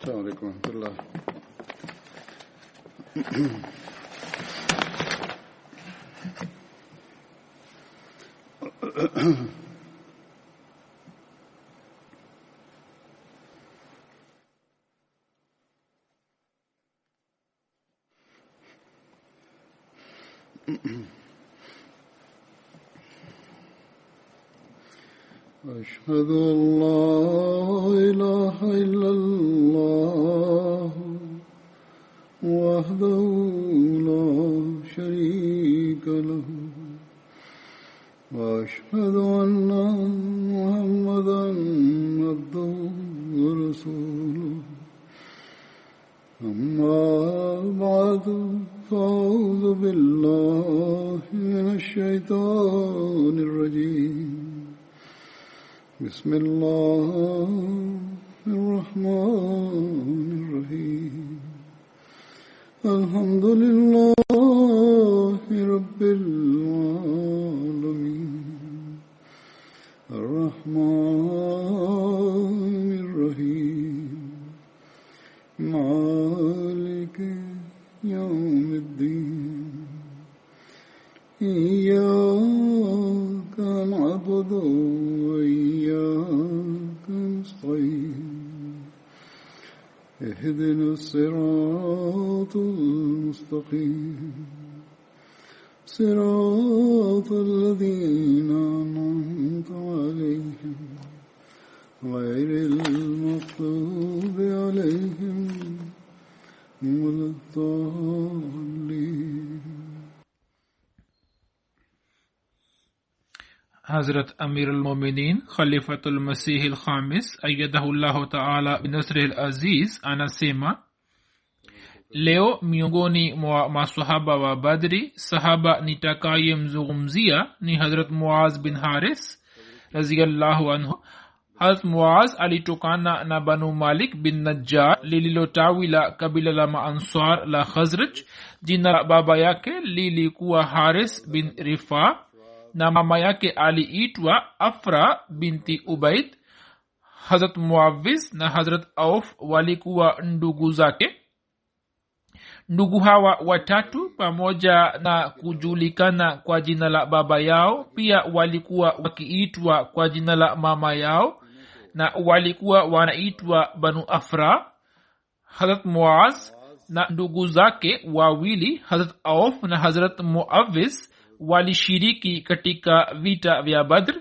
السلام عليكم ورحمة الله. أشهد أن لا إله إلا الله وحده لا شريك له وأشهد أن محمدا عبده ورسوله أما بعد فأعوذ بالله من الشيطان الرجيم بسم الله الرحمن الرحيم الحمد لله رب العالمين الرحمن الرحيم مالك يوم الدين إياك نعبد وإياك نستعين اهدنا الصراط المستقيم صراط الذين أنعمت عليهم غير المغضوب عليهم ولا الضالين. Hazrat Amir al-Mu'minin Khalifatul Masih al-Khamis ayyadahullahu ta'ala binasrihil aziz anasema, leo miongoni mwa maswahaba wa Badri sahaba nitakayemzungumzia ni Hazrat Muaz bin Haris radhiyallahu anhu. Hazrat Muaz alitokana na Banu Malik bin Najjar lililotawi la kabila la Maansar la Khazraj. Jina la baba yake lilikuwa Haris bin Rifa na mama yake aliitwa Afra binti Ubaid. Hazrat Muawiz na Hazrat Auf walikuwa ndugu zake. Ndugu hawa watatu pamoja na kujulikana kwa jina la baba yao pia walikuwa wakiitwa kwa jina la mama yao na walikuwa wanaitwa Banu Afra. Hazrat Muaz na ndugu zake wawili Hazrat Auf na Hazrat Muawiz walishiriki katika vita vya Badr.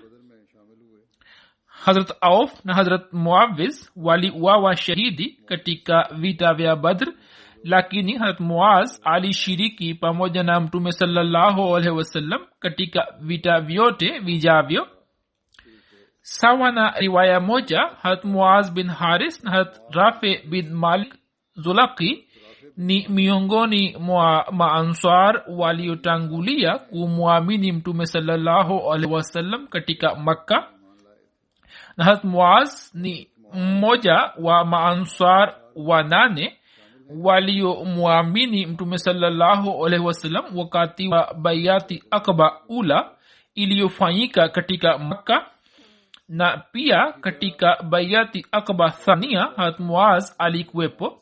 Hazrat Auf na Hazrat Muawiz waliuawa shahidi katika vita vya Badr, lakini Hazrat Muaz alishiriki pamoja na Mtume sallallahu alaihi wasallam katika vita vyote vijavyo. Sawa na riwaya moja, Hazrat Muaz bin Haris na Hazrat Rafi bin Malik Zulaqi ni miongoni mwa maansar waliotangulia kumwamini Mtume sallallahu alaihi wasallam katika Makka, na Hazrat Muaz ni mmoja wa maansar wanane waliomwamini Mtume sallallahu alaihi wasallam wakati wa bayati Aqaba ula iliyofanyika katika Makka, na pia katika bayati Aqaba thania Hazrat Muaz alikuwepo.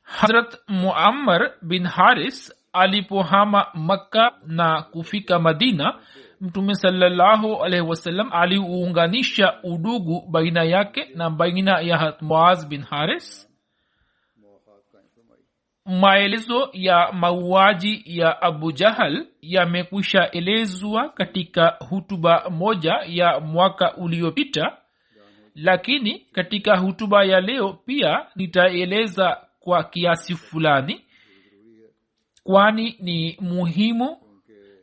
Hazrat Muammar bin Haris alipohama Makka na kufika Madina, Mtume sallallahu alaihi wasallam aliunganisha udugu baina yake na baina ya Hazrat Muaz bin Haris. Maelezo ya mauaji ya Abu Jahal yamekwisha elezwa katika hutuba moja ya mwaka uliopita, lakini katika hutuba ya leo pia nitaeleza kwa kiasi fulani, kwani ni muhimu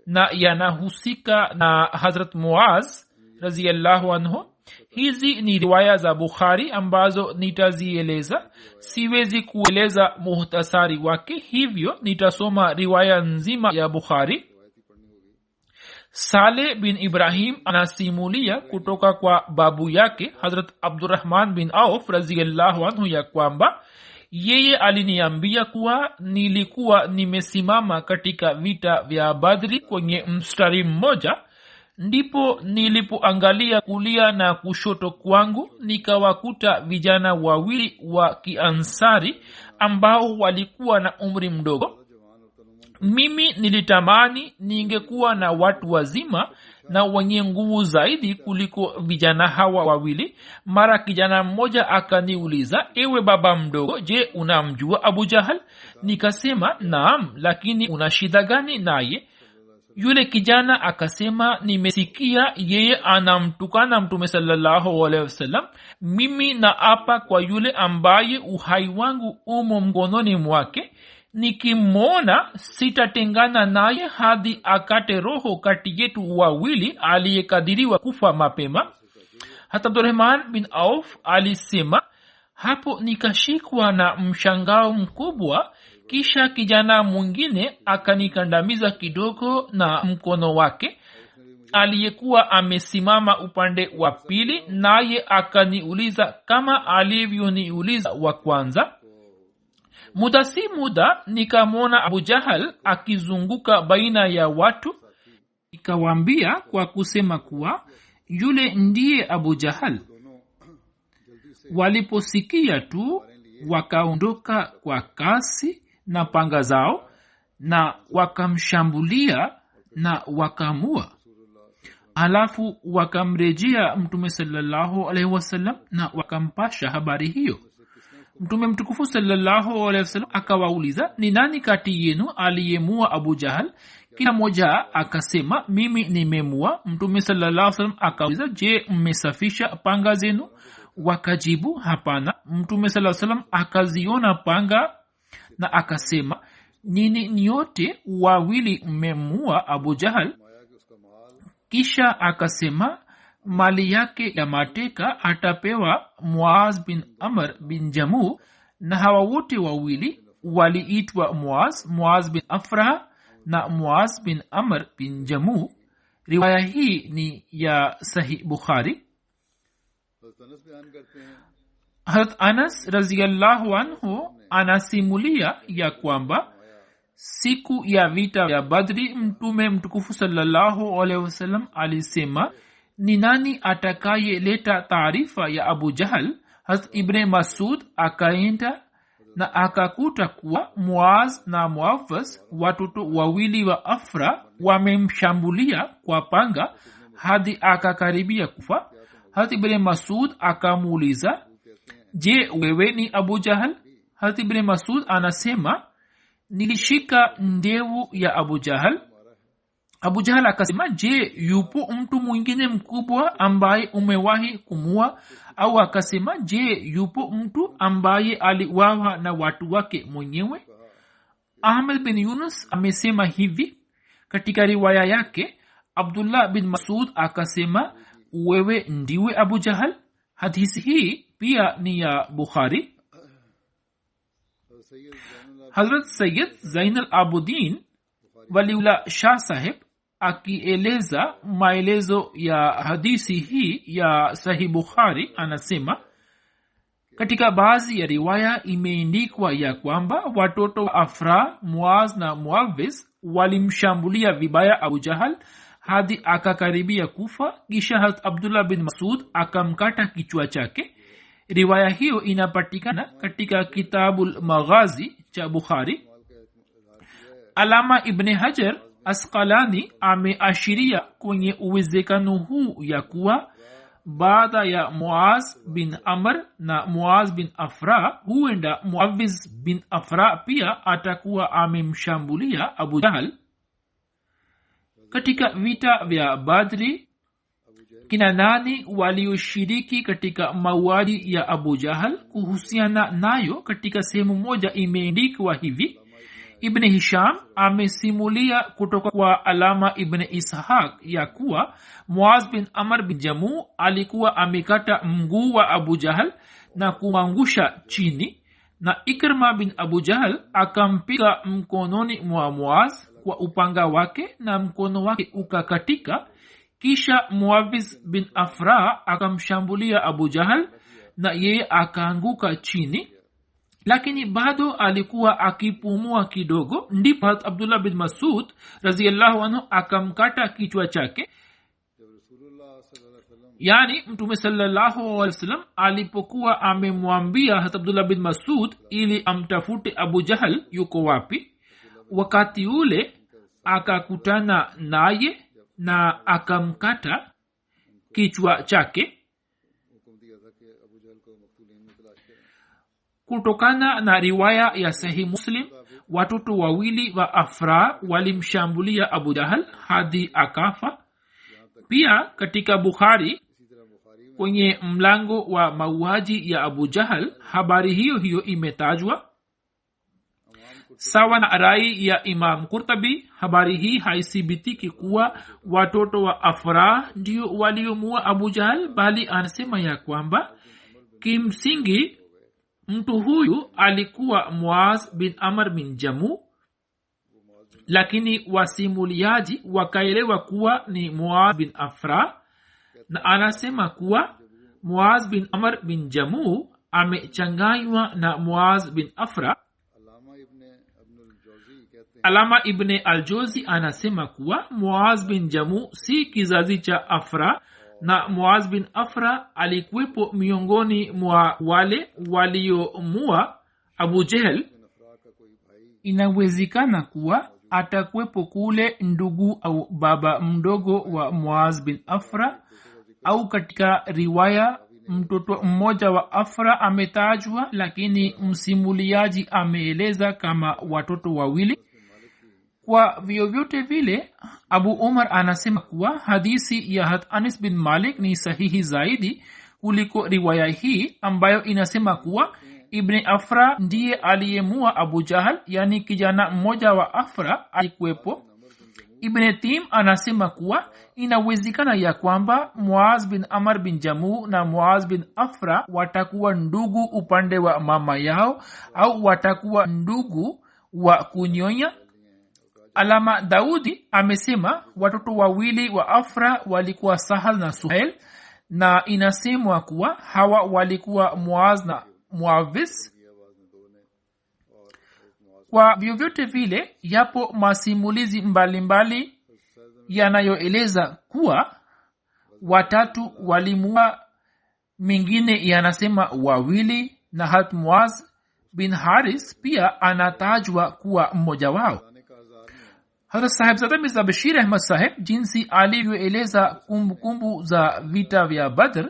na yanahusika na Hazrat Muaz radhiyallahu anhu. Hizi ni riwaya za Bukhari ambazo nitazieleza. Siwezi kueleza muhtasari wake, hivyo nitasoma riwaya nzima ya Bukhari. Saleh bin Ibrahim anasimulia kutoka kwa babu yake Hazrat Abdurrahman bin Auf radhiyallahu anhu ya kwamba yeye aliniambia kuwa nilikuwa nimesimama katika vita vya Badri kwenye mstari mmoja ndipo nilipoangalia kulia na kushoto kwangu, nikawakuta vijana wawili wa Kiansari ambao walikuwa na umri mdogo. Mimi nilitamani ningekuwa na watu wazima na wenye nguvu zaidi kuliko vijana hawa wawili. Mara kijana mmoja akaniuliza, ewe baba mdogo, je, unamjua Abu Jahal? Nikasema naam, lakini una shida gani naye? Yule kijana akasema, nimesikia yeye anamtukana Mtume sallallahu alaihi wasallam. Mimi naapa kwa yule ambaye uhai wangu umo mkononi mwake, nikimwona sitatengana naye hadi akate roho kati yetu wawili aliyekadiriwa kufa mapema. Hata Abdurrahman bin Auf alisema, hapo nikashikwa na mshangao mkubwa. Kisha kijana mwingine akanikandamiza kidogo na mkono wake aliyekuwa amesimama upande wa pili, naye akaniuliza kama alivyoniuliza wa kwanza. Muda si muda nikamwona Abu Jahal akizunguka baina ya watu. Nikawaambia kwa kusema kuwa yule ndiye Abu Jahal. Waliposikia tu wakaondoka kwa kasi na panga zao na wakamshambulia na wakamua. Alafu wakamrejea Mtume sallallahu alaihi wasallam na wakampasha habari hiyo. Mtume mtukufu sallallahu alaihi wasallam akawauliza, ni nani kati yenu aliyemua Abu Jahal? Kila mmoja akasema, mimi nimemua. Mtume sallallahu alaihi wasallam akauliza, je, mmesafisha panga zenu? Wakajibu, hapana. Mtume sallallahu alaihi wasallam akaziona panga na akasema, nini nyote wawili mmemua Abu Jahal? Kisha akasema, mali yake ya mateka atapewa Muaz bin Amr bin Jamu, na hawa wote wawili waliitwa Muaz bin Afra na Muaz bin Amr bin Jamu. Riwaya hii ni ya Sahih Bukhari. Hazrat Anas radhiyallahu anhu anasimulia ya kwamba siku ya vita ya Badri, Mtume mtukufu sallallahu alaihi wasallam alisema, ni nani atakayeleta taarifa ya Abu Jahal? Hazrat Ibn Masud akaenda na akakuta kuwa Muaz na Muawaz, watoto wawili wa Afra, wamemshambulia kwa panga hadi akakaribia kufa. Hazrat Ibn Masud akamuuliza, je, wewe ni Abu Jahal? Hazrat Ibn Masud anasema, nilishika ndevu ya Abu Jahal. Abu Jahal akasema, je, yupo mtu mwingine mkubwa ambaye umewahi kumua? Au akasema, je, yupo mtu ambaye aliwawa na watu wake mwenyewe? Ahmad bin Yunus amesema hivi katika riwaya yake. Abdullah bin Masud akasema, wewe ndiwe Abu Jahal. Hadithi hii pia ni ya Bukhari. Hazrat Sayyid Zainal Abidin Waliullah Shah Sahib akieleza maelezo ya hadithi hii ya Sahih Bukhari anasema, katika baadhi ya riwaya imeandikwa ya kwamba watoto wa Afra, Muaz na Muawiz walimshambulia vibaya Abu Jahal hadi akakaribia kufa. Kisha Hazrat Abdullah bin Masud akamkata kichwa chake. Riwaya hiyo inapatikana katika Kitabul Maghazi cha Bukhari. Alama Ibn Hajar Asqalani ameashiria kwenye uwezekano huu ya kuwa baada ya Muaz bin Amr na Muaz bin Afra, huenda Muawiz bin Afra pia atakuwa amemshambulia Abu Jahal. Katika vita vya Badri, kina nani walioshiriki katika mauaji ya Abu Jahal? Kuhusiana nayo, katika sehemu moja imeandikwa hivi. Ibn Hisham amesimulia kutoka kwa Alama Ibn Ishaq ya kuwa Muaz bin Amr bin Jamu alikuwa amekata mguu wa Abu Jahal na kumangusha chini, na Ikrima bin Abu Jahal akampiga mkononi mwa Muaz kwa upanga wake na mkono wake ukakatika. Kisha Muawiz bin Afra akamshambulia Abu Jahal na yeye akaanguka chini, lakini bado alikuwa akipumua kidogo. Ndipo Abdullah bin Masud radhiyallahu anhu akamkata kichwa chake. yani mtume sallallahu alaihi wasallam alipokuwa amemwambia Hazrat Abdullah bin Masud ili amtafute Abu Jahal yuko wapi, wakati ule akakutana naye na akamkata kichwa chake. Kutokana na riwaya ya Sahih Muslim, watoto wawili wa Afra walimshambulia Abu Jahal hadi akafa. Pia katika Bukhari kwenye mlango wa mauaji ya Abu Jahal habari hiyo hiyo imetajwa. Sawa na rai ya Imam Qurtubi, habari hii haithibitiki kuwa watoto wa Afra ndio waliomua Abu Jahal, bali anasema ya kwamba kimsingi mtu huyu alikuwa Muaz bin Amr bin Jamu, lakini wasimuliaji wakaelewa kuwa ni Muaz bin Afra, na anasema kuwa Muaz bin Amr bin Jamu amechanganywa na Muaz bin Afra. Alama ibn al-Jawzi anasema kuwa Muaz bin Jamu si kizazi cha Afra, na Muaz bin Afra alikuwepo miongoni mwa wale waliomua Abu Jahl. Inawezekana kuwa atakuwepo kule ndugu au baba mdogo wa Muaz bin Afra, au katika riwaya mtoto mmoja wa Afra ametajwa, lakini msimuliaji ameeleza kama watoto wawili. Kwa vyovyote vile, Abu Umar anasema kuwa hadithi ya Anas bin Malik ni sahihi zaidi kuliko riwaya hii ambayo inasema kuwa Ibn Afra ndiye aliyemua Abu Jahal, yani kijana mmoja wa Afra alikuwepo. Ibn Tim anasema kuwa inawezekana ya kwamba Muaz bin Amr bin Jamu na Muaz bin Afra watakuwa ndugu upande wa mama yao, au watakuwa ndugu wa kunyonya. Alama Daudi amesema watoto wawili wa Afra walikuwa Sahal na Suhail, na inasemwa kuwa hawa walikuwa Muaz na Muawiz. Kwa vyovyote vile, yapo masimulizi mbalimbali yanayoeleza kuwa watatu walimua, mingine yanasema wawili, na hat Muaz bin Haris pia anatajwa kuwa mmoja wao. Hazrat Sahibzada Mirza Bashir Ahmad Sahib jinsi alivyoeleza kumbukumbu za vita vya Badr,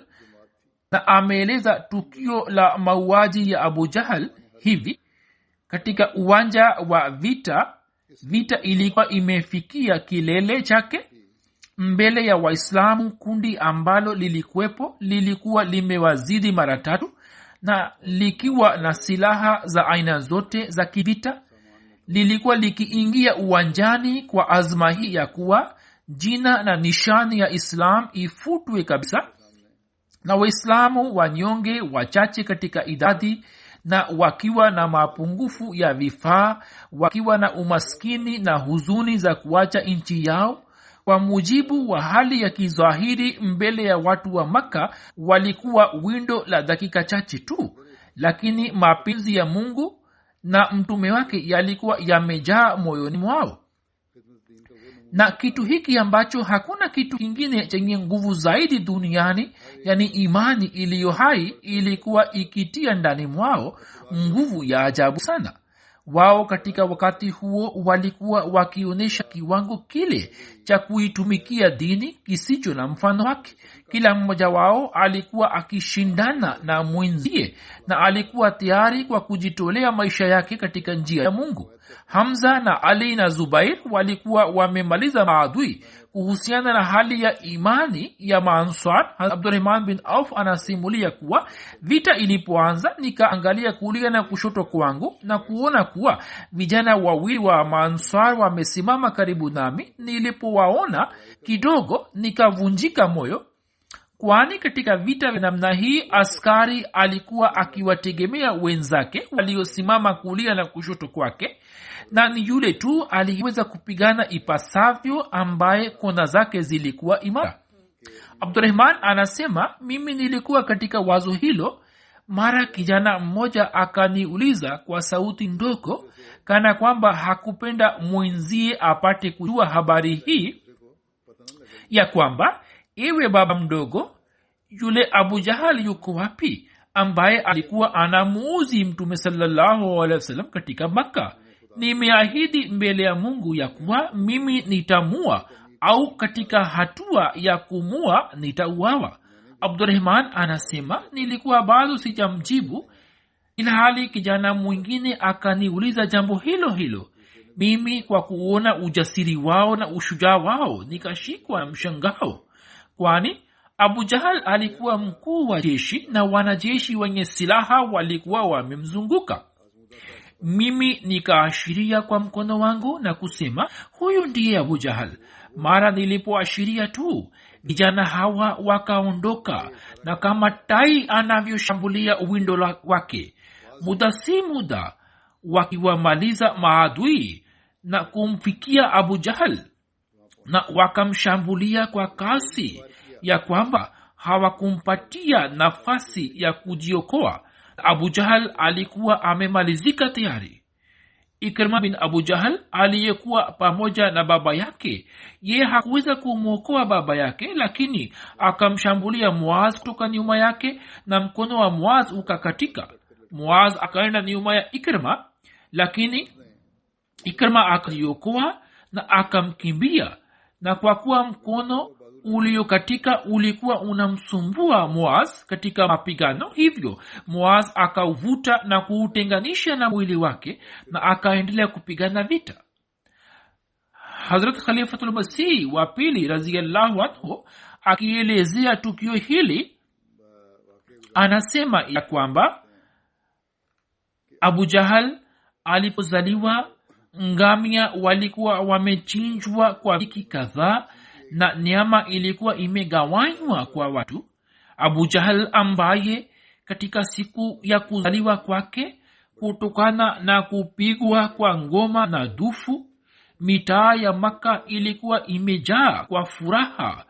na ameeleza tukio la mauaji ya Abu Jahal hivi: katika uwanja wa vita ilikuwa imefikia kilele chake. Mbele ya Waislamu, kundi ambalo lilikuwepo lilikuwa limewazidi mara 3, na likiwa na silaha za aina zote za kivita. Lilikuwa likiingia uwanjani kwa azma hii ya kuwa jina na nishani ya Islam ifutwe kabisa, na Waislamu wanyonge wachache katika idadi, na wakiwa na mapungufu ya vifaa, wakiwa na umaskini na huzuni za kuacha nchi yao, kwa mujibu wa hali ya kizahiri mbele ya watu wa Makka, walikuwa windo la dakika chache tu, lakini mapenzi ya Mungu na mtume wake yalikuwa yamejaa moyoni mwao. Na kitu hiki ambacho hakuna kitu kingine chenye nguvu zaidi duniani, yani imani iliyo hai, ilikuwa ikitia ndani mwao nguvu ya ajabu sana. Wao katika wakati huo walikuwa wakionyesha kiwango kile cha kuitumikia dini kisicho na mfano wake. Kila mmoja wao alikuwa akishindana na mwenzie, na alikuwa tayari kwa kujitolea maisha yake katika njia ya Mungu. Hamza na Ali na Zubair walikuwa wamemaliza maadui. Kuhusiana na hali ya imani ya Maansar, Abdurrahman bin Auf anasimulia kuwa vita ilipoanza, nikaangalia kulia na kushoto kwangu na kuona kuwa vijana wawili wa Maansar wamesimama karibu nami. Nilipowaona kidogo nikavunjika moyo, kwani katika vita vya namna hii askari alikuwa akiwategemea wenzake waliosimama kulia na kushoto kwake, na ni yule tu aliweza kupigana ipasavyo ambaye kona zake zilikuwa imara. Abdurrahman anasema mimi nilikuwa katika wazo hilo. Mara kijana mmoja akaniuliza kwa sauti ndogo, kana kwamba hakupenda mwenzie apate kujua habari hii, ya kwamba ewe baba mdogo, yule Abu Jahal yuko wapi ambaye alikuwa anamuuzi mtume sallallahu alaihi wasallam katika Makka? Nimeahidi mbele ya Mungu ya kuwa mimi nitamua au katika hatua ya kumua nitauawa. Abdurrahman anasema nilikuwa bado sijamjibu, ilhali kijana mwingine akaniuliza jambo hilo hilo. Mimi kwa kuona ujasiri wao na ushujaa wao nikashikwa na mshangao, kwani Abu Jahal alikuwa mkuu wa jeshi na wanajeshi wenye silaha walikuwa wamemzunguka. Mimi nikaashiria kwa mkono wangu na kusema, huyu ndiye Abu Jahal. Mara nilipoashiria tu, vijana hawa wakaondoka, na kama tai anavyoshambulia uwindo wake, muda si muda wakiwamaliza maadui na kumfikia Abu Jahal, na wakamshambulia kwa kasi ya kwamba hawakumpatia nafasi ya kujiokoa. Abu Jahal alikuwa amemalizika tayari. Ikrima bin Abu Jahal aliyekuwa pamoja na baba yake, yeye hakuweza kumwokoa baba yake, lakini akamshambulia Muaz kutoka nyuma yake na mkono wa Muaz ukakatika. Muaz akaenda nyuma ya Ikrima, lakini Ikrima akajiokoa na akamkimbia, na kwa kuwa mkono uliokatika ulikuwa unamsumbua Muaz katika mapigano, hivyo Muaz akauvuta na kuutenganisha na mwili wake na akaendelea kupigana vita. Hazrat Khalifatul Masih wa pili radhiyallahu anhu akielezea tukio hili anasema ya kwamba Abu Jahal alipozaliwa, ngamia walikuwa wamechinjwa kwa wiki kadhaa na nyama ilikuwa imegawanywa kwa watu. Abu Jahal ambaye katika siku ya kuzaliwa kwake, kutokana na kupigwa kwa ngoma na dufu, mitaa ya Makka ilikuwa imejaa kwa furaha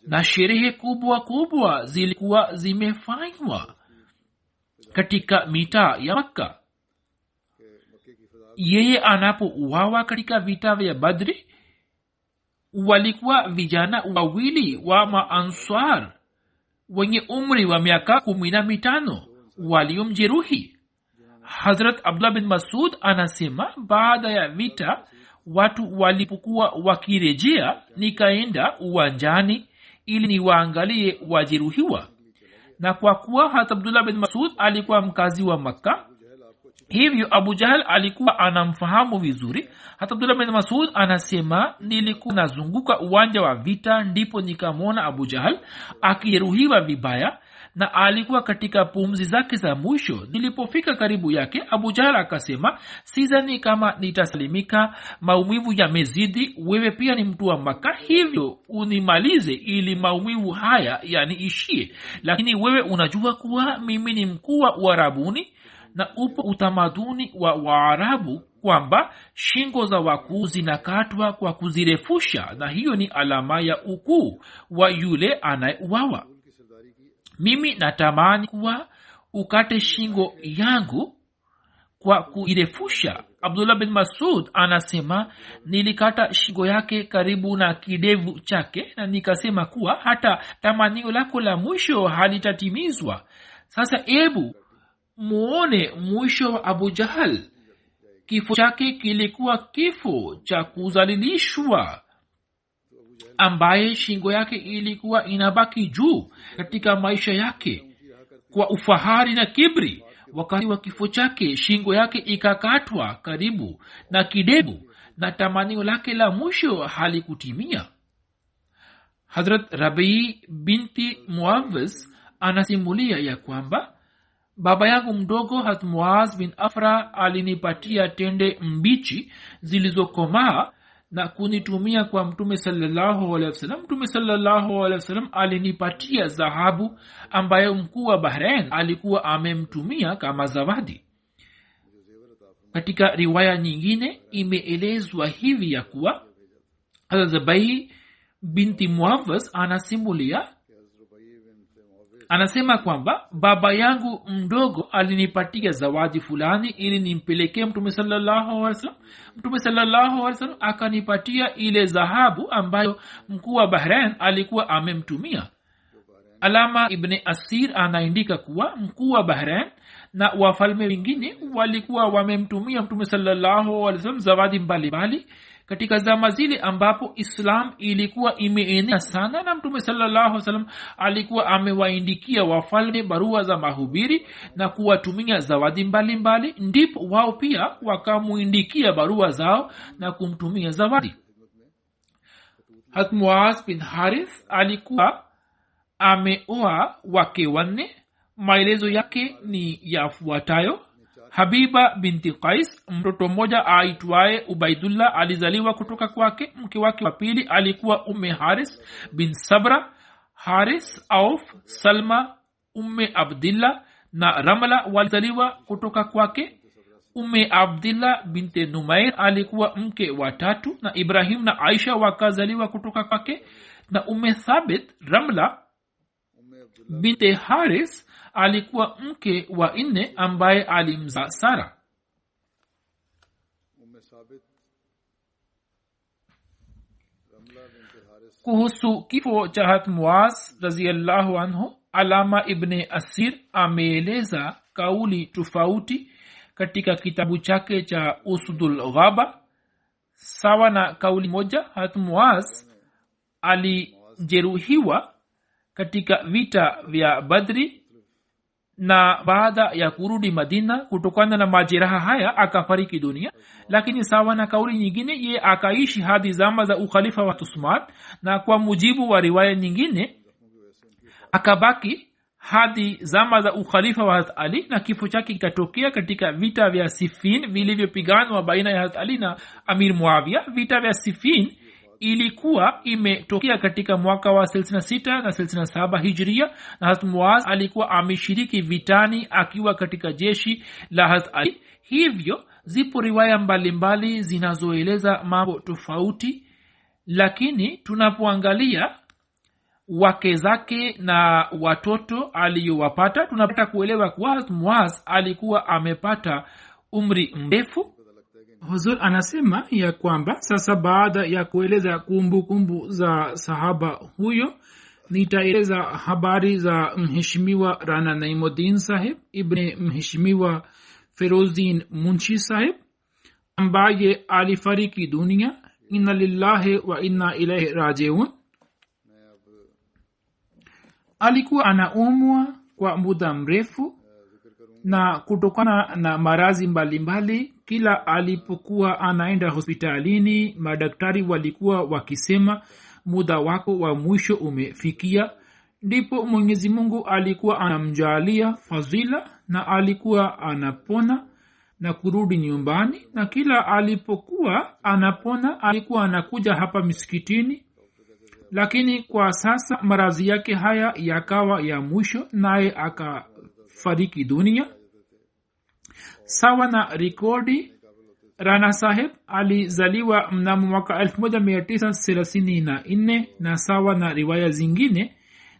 na sherehe kubwa kubwa zilikuwa zimefanywa katika mitaa ya Makka. Yeye anapouawa katika vita vya Badri, walikuwa vijana wawili wa Maanswar wenye umri wa miaka 15 waliomjeruhi. Hazrat Abdullah bin Masud anasema, baada ya vita watu walipokuwa wakirejea, nikaenda uwanjani ili niwaangalie wajeruhiwa, na kwa kuwa Hazrat Abdullah bin Masud alikuwa mkazi wa Makka, hivyo Abu Jahal alikuwa anamfahamu vizuri. Hata Abdullah bin Masud anasema, nilikuwa nazunguka uwanja wa vita, ndipo nikamwona Abu Jahal akijeruhiwa vibaya na alikuwa katika pumzi zake za mwisho. Nilipofika karibu yake, Abu Jahal akasema, sidhani kama nitasalimika, maumivu yamezidi, wewe pia ni mtu wa Makka, hivyo unimalize ili maumivu haya yaniishie. Lakini wewe unajua kuwa mimi ni mkuu wa Uarabuni na upo utamaduni wa Waarabu kwamba shingo za wakuu zinakatwa kwa kuzirefusha, na hiyo ni alama ya ukuu wa yule anayeuawa. Mimi natamani kuwa ukate shingo yangu kwa kuirefusha. Abdullah bin Masud anasema, nilikata shingo yake karibu na kidevu chake, na nikasema kuwa hata tamanio lako la mwisho halitatimizwa. Sasa ebu muone mwisho wa Abu Jahal. Kifo chake kilikuwa kifo cha kuzalilishwa, ambaye shingo yake ilikuwa inabaki juu katika maisha yake kwa ufahari na kibri. Wakati wa kifo chake shingo yake ikakatwa karibu na kidevu na tamanio lake la mwisho halikutimia. Hazrat Rabii binti Muawiz anasimulia ya kwamba baba yangu mdogo Hazrat Muaz bin Afra alinipatia tende mbichi zilizokomaa na kunitumia kwa Mtume sallallahu alaihi wasallam. Mtume sallallahu alaihi wasallam alinipatia dhahabu ambayo mkuu wa Bahrain alikuwa amemtumia kama zawadi. Katika riwaya nyingine imeelezwa hivi ya kuwa Hazrat Bai binti Muawiz anasimulia, anasema kwamba baba yangu mdogo alinipatia zawadi fulani ili nimpelekee Mtume sallallahu alaihi wasallam. Mtume sallallahu alaihi wasallam akanipatia ile dhahabu ambayo mkuu wa Bahrain alikuwa amemtumia. Alama ibn Asir anaandika kuwa mkuu wa Bahrain na wafalme wengine walikuwa wamemtumia Mtume sallallahu alaihi wasallam zawadi mbalimbali katika zama zile ambapo Islam ilikuwa imeenea sana, na Mtume sallallahu alaihi wasallam alikuwa amewaandikia wafalme barua za mahubiri na kuwatumia zawadi mbalimbali. Ndipo wao pia wakamuindikia barua zao na kumtumia zawadi. Hazrat Muaz bin Harith alikuwa ameoa wake wanne. Maelezo yake ni yafuatayo: Habiba binti Qais, mtoto mmoja aitwaye Ubaidullah alizaliwa kutoka kwake. Mke wake wa pili alikuwa Umme Haris bin Sabra. Haris, Auf, Salma, Umme Abdillah na Ramla walizaliwa kutoka kwake. Umme Abdillah binti Numair alikuwa mke wa tatu, na Ibrahim na Aisha wakazaliwa kutoka kwake. Na Umme Thabit, Ramla binti Haris alikuwa mke wa nne ambaye alimzaa Sara. Kuhusu kifo cha Hazrat Muaz radhiyallahu anhu, Alama ibn Asir ameeleza kauli tofauti katika kitabu chake cha Usdul Ghaba. Sawa na kauli moja, Hazrat Muaz alijeruhiwa katika vita vya Badri, na baada ya kurudi Madina kutokana na majeraha haya akafariki dunia. Lakini sawa na kauli nyingine, ye akaishi hadi zama za ukhalifa wa Uthman, na kwa mujibu wa riwaya nyingine akabaki hadi zama za ukhalifa wa Hazrat Ali, na kifo chake kikatokea katika vita vya Siffin vilivyopiganwa baina ya Hazrat Ali na Amir Muawiya. Vita vya Siffin ilikuwa imetokea katika mwaka wa 66 na 67 Hijria, na Hazrat Muaz alikuwa ameshiriki vitani akiwa katika jeshi la Hazrat Ali. Hivyo zipo riwaya mbalimbali zinazoeleza mambo tofauti, lakini tunapoangalia wake zake na watoto aliyowapata tunapata kuelewa kuwa Hazrat Muaz alikuwa amepata umri mrefu. Huzur anasema ya kwamba sasa baada ya kueleza kumbukumbu za sahaba huyo, nitaeleza habari za mheshimiwa Rana Naimuddin Sahib ibn mheshimiwa Ferozdin Munshi Sahib ambaye alifariki dunia. Inna lillahi wa inna ilaihi rajiun. Alikuwa anaumwa kwa muda mrefu, na kutokana na maradhi mbalimbali kila alipokuwa anaenda hospitalini madaktari walikuwa wakisema muda wako wa mwisho umefikia. Ndipo Mwenyezi Mungu alikuwa anamjalia fadhila na alikuwa anapona na kurudi nyumbani, na kila alipokuwa anapona alikuwa anakuja hapa misikitini. Lakini kwa sasa maradhi yake haya yakawa ya mwisho, naye akafariki dunia. Sawa na rekodi, Rana Sahib alizaliwa mnamo mwaka 1934, na sawa na riwaya zingine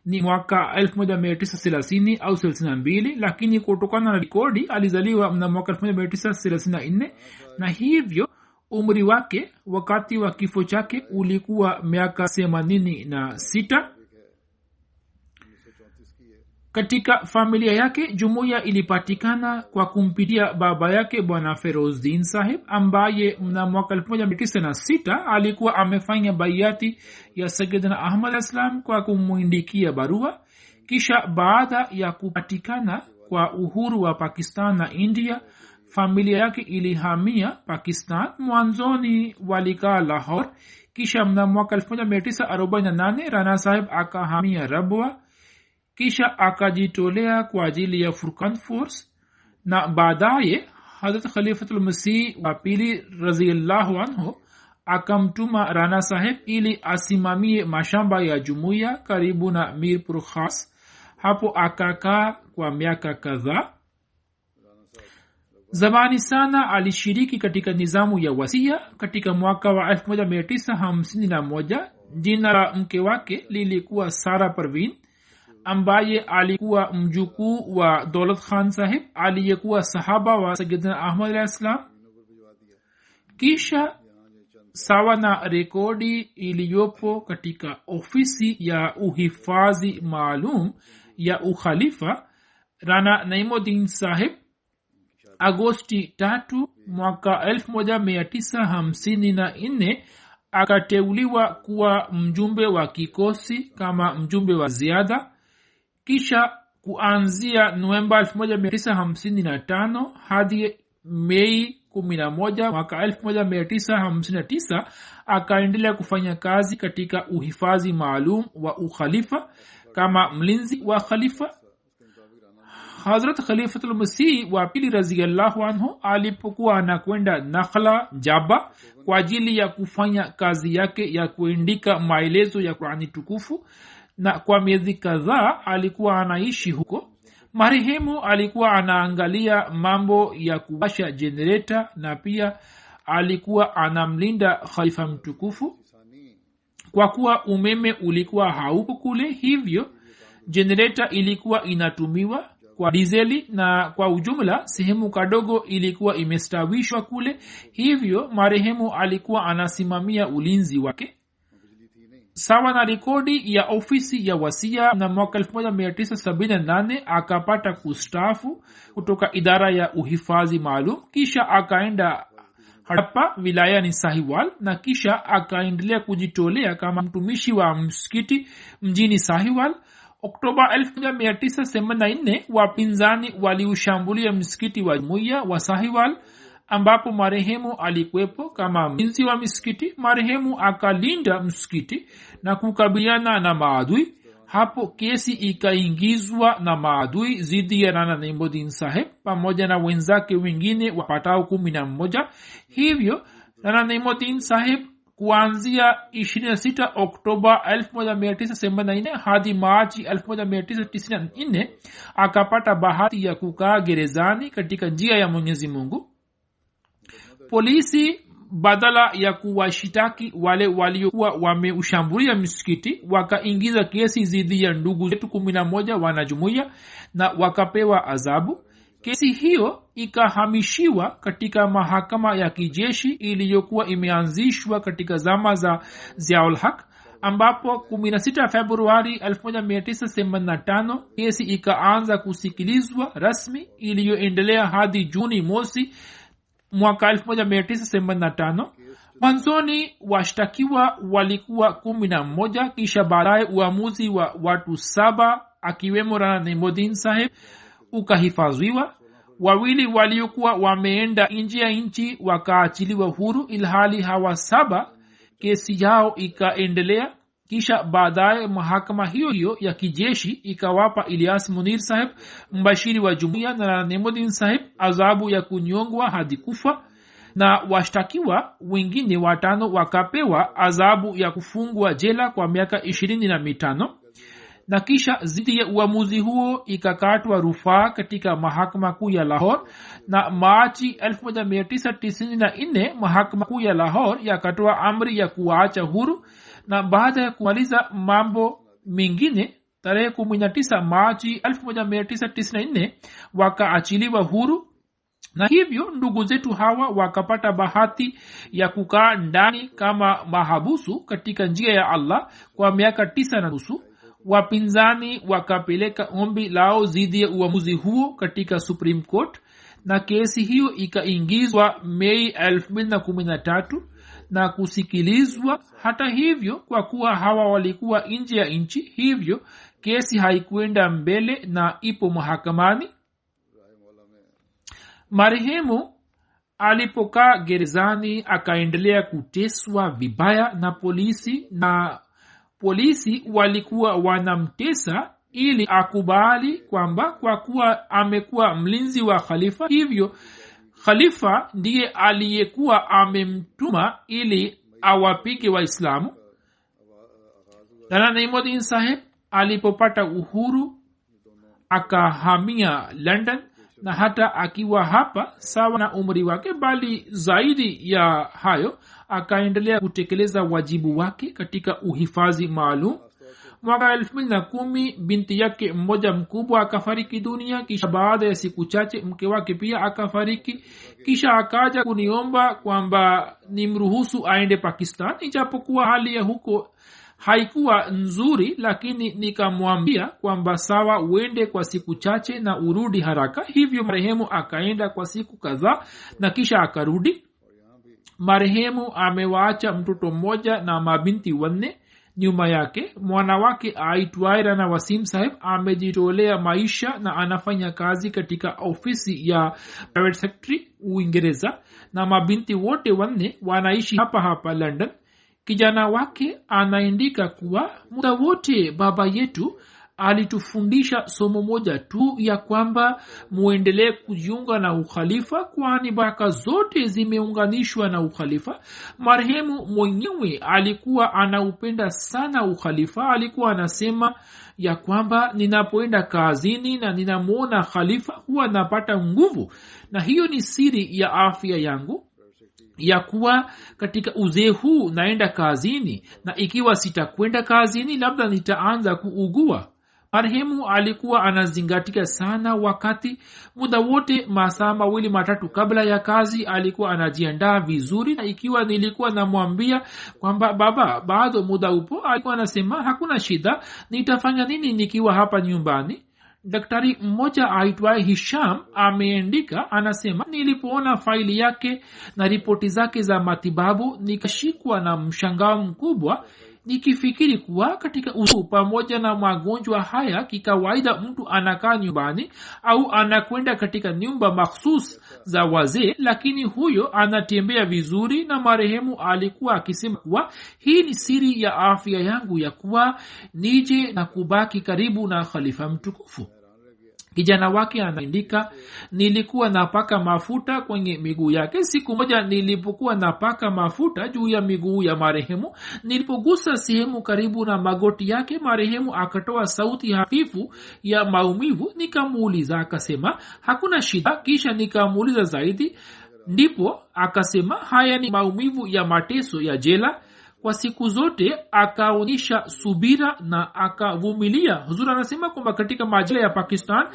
ni mwaka 1930 au 32, lakini kutokana na rekodi alizaliwa mnamo mwaka 1934, na hivyo umri wake wakati wa kifo chake ulikuwa miaka 86. Katika familia yake jumuiya ilipatikana kwa kumpitia baba yake bwana Ferozdin Sahib ambaye mnamo mwaka 1906 alikuwa amefanya baiati ya Sayyidina Ahmad Islam kwa kumuindikia barua. Kisha baada ya kupatikana kwa uhuru wa Pakistan na India, familia yake ilihamia Pakistan. Mwanzoni walikaa Lahore, kisha mnamo mwaka 1948 Rana Sahib akahamia Rabwa, kisha akajitolea kwa ajili ya Furqan Force, na baadaye Hazrat Khalifatul Masih wa pili radhiyallahu anhu akamtuma Rana Sahib ili asimamie mashamba ya jumuiya karibu na Mirpur Khas. Hapo akakaa kwa miaka kadhaa. Zamani sana alishiriki katika nizamu ya wasia. Katika mwaka wa 1951 jina la mke wake lilikuwa Sara Parveen ambaye alikuwa mjukuu wa Daulat Khan Sahib aliyekuwa sahaba wa Sayyidina Ahmad alayhi salam. Kisha sawa na rekodi iliyopo katika ofisi ya uhifadhi maalum ya ukhalifa, Rana Naimuddin Sahib Agosti 3 mwaka 1954 akateuliwa kuwa mjumbe wa kikosi kama mjumbe wa ziada. Kisha kuanzia Novemba 1955 hadi Mei 11 mwaka 1959 akaendelea kufanya kazi katika uhifadhi maalum wa ukhalifa kama mlinzi wa khalifa. Hazrat Khalifatul Masih wa pili radhiyallahu anhu alipokuwa anakwenda Nakhla Jaba kwa ajili ya kufanya kazi yake ya kuandika maelezo ya Qur'ani tukufu, na kwa miezi kadhaa alikuwa anaishi huko. Marehemu alikuwa anaangalia mambo ya kuwasha generator na pia alikuwa anamlinda khalifa mtukufu. Kwa kuwa umeme ulikuwa haupo kule, hivyo generator ilikuwa inatumiwa kwa dizeli, na kwa ujumla sehemu kadogo ilikuwa imestawishwa kule, hivyo marehemu alikuwa anasimamia ulinzi wake. Sawa na rekodi ya ofisi ya wasia, na mwaka 1978 akapata kustaafu kutoka idara ya uhifadhi maalum. Kisha akaenda Harappa wilayani Sahiwal, na kisha akaendelea kujitolea kama mtumishi wa msikiti mjini Sahiwal. Oktoba 1984 wapinzani waliushambulia msikiti wa Jumuiya wa Sahiwal ambapo marehemu alikuwepo kama mlinzi wa msikiti. Marehemu akalinda msikiti na kukabiliana na maadui. Hapo kesi ikaingizwa na maadui dhidi ya Rana Naimuddin Sahib pamoja na wenzake wengine wapatao 11. Hivyo Rana Naimuddin Sahib kuanzia 26 Oktoba 1984 hadi Machi 1994 akapata bahati ya kukaa gerezani katika njia ya Mwenyezi Mungu. Polisi badala ya kuwashitaki wale waliokuwa wameushambulia msikiti, wakaingiza kesi dhidi ya ndugu zetu 11 wanajumuiya na wakapewa adhabu. Kesi hiyo ikahamishiwa katika mahakama ya kijeshi iliyokuwa imeanzishwa katika zama za Ziaul Haq, ambapo 16 Februari 1985 kesi ikaanza kusikilizwa rasmi, iliyoendelea hadi Juni mosi mwaka 1985. Mwanzoni washtakiwa walikuwa 11, kisha baadaye uamuzi wa watu 7 akiwemo Rana Naimuddin Sahib ukahifadhiwa. Wawili waliokuwa wameenda nje ya nchi wakaachiliwa huru, ilhali hawa 7 kesi yao ikaendelea. Kisha baadaye mahakama hiyo ya kijeshi ikawapa Ilyas Munir Sahib, mbashiri wa Jumuiya, na Rana Naimuddin Sahib adhabu ya kunyongwa hadi kufa, na washtakiwa wengine 5 wakapewa adhabu ya kufungwa jela kwa miaka 25. Na kisha zidi ya uamuzi huo ikakatwa rufaa katika mahakama kuu ya Lahore, na Machi 1994 mahakama kuu ya Lahore yakatoa amri ya kuacha huru. Na baada ya kumaliza mambo mengine, tarehe 19 Machi 1994 wakaachiliwa huru. Na hivyo ndugu zetu hawa wakapata bahati ya kukaa ndani kama mahabusu katika njia ya Allah kwa miaka 9.5. Wapinzani wakapeleka ombi lao dhidi ya uamuzi huo katika Supreme Court, na kesi hiyo ikaingizwa Mei 2013 na kusikilizwa. Hata hivyo, kwa kuwa hawa walikuwa nje ya nchi, hivyo kesi haikuenda mbele na ipo mahakamani. Marehemu alipokaa gerezani akaendelea kuteswa vibaya na polisi, na polisi walikuwa wanamtesa ili akubali kwamba kwa kuwa amekuwa mlinzi wa khalifa, hivyo khalifa ndiye aliyekuwa amemtuma ili awapige Waislamu. Rana Naimuddin Sahib alipopata uhuru akahamia London, na hata akiwa hapa sawa na umri wake, bali zaidi ya hayo akaendelea kutekeleza wajibu wake katika uhifadhi maalum. mwaka 2010 binti yake mmoja mkubwa akafariki dunia. Kisha baada ya siku chache mke wake pia akafariki. Kisha akaja kuniomba kwamba nimruhusu aende Pakistan, ijapokuwa hali ya huko haikuwa nzuri, lakini nikamwambia kwamba sawa, uende kwa siku chache na urudi haraka. Hivyo marehemu akaenda kwa siku kadhaa na kisha akarudi. Marehemu amewaacha mtoto mmoja na mabinti wanne nyuma yake. Mwana wake aitwaye Rana Wasim Sahib amejitolea maisha na anafanya kazi katika ofisi ya private secretary Uingereza, na mabinti wote wanne wanaishi hapa hapa London. Kijana wake anaandika kuwa muda wote baba yetu alitufundisha somo moja tu, ya kwamba muendelee kujiunga na ukhalifa, kwani baraka zote zimeunganishwa na ukhalifa. Marehemu mwenyewe alikuwa anaupenda sana ukhalifa. Alikuwa anasema ya kwamba ninapoenda kazini na ninamuona khalifa huwa napata nguvu, na hiyo ni siri ya afya yangu, ya kuwa katika uzee huu naenda kazini, na ikiwa sitakwenda kazini labda nitaanza kuugua. Marehemu alikuwa anazingatia sana wakati. Muda wote masaa 2-3 kabla ya kazi alikuwa anajiandaa vizuri, na ikiwa nilikuwa namwambia kwamba baba bado muda upo, alikuwa anasema hakuna shida, nitafanya nini nikiwa hapa nyumbani. Daktari mmoja aitwaye Hisham ameandika, anasema nilipoona faili yake na ripoti zake za matibabu nikashikwa na mshangao mkubwa, nikifikiri kuwa katika uzu pamoja na magonjwa haya kikawaida mtu anakaa nyumbani au anakwenda katika nyumba makhsus za wazee, lakini huyo anatembea vizuri. Na marehemu alikuwa akisema kuwa hii ni siri ya afya yangu, ya kuwa nije na kubaki karibu na khalifa mtukufu. Kijana wake anaandika, nilikuwa napaka mafuta kwenye miguu yake. Siku moja nilipokuwa napaka mafuta juu ya miguu ya marehemu, nilipogusa sehemu karibu na magoti yake, marehemu akatoa sauti hafifu ya maumivu. Nikamuuliza, akasema hakuna shida. Kisha nikamuuliza zaidi, ndipo akasema haya ni maumivu ya mateso ya jela. Kwa siku zote akaonyesha subira na akavumilia. Huzuri anasema kwamba katika majela ya Pakistan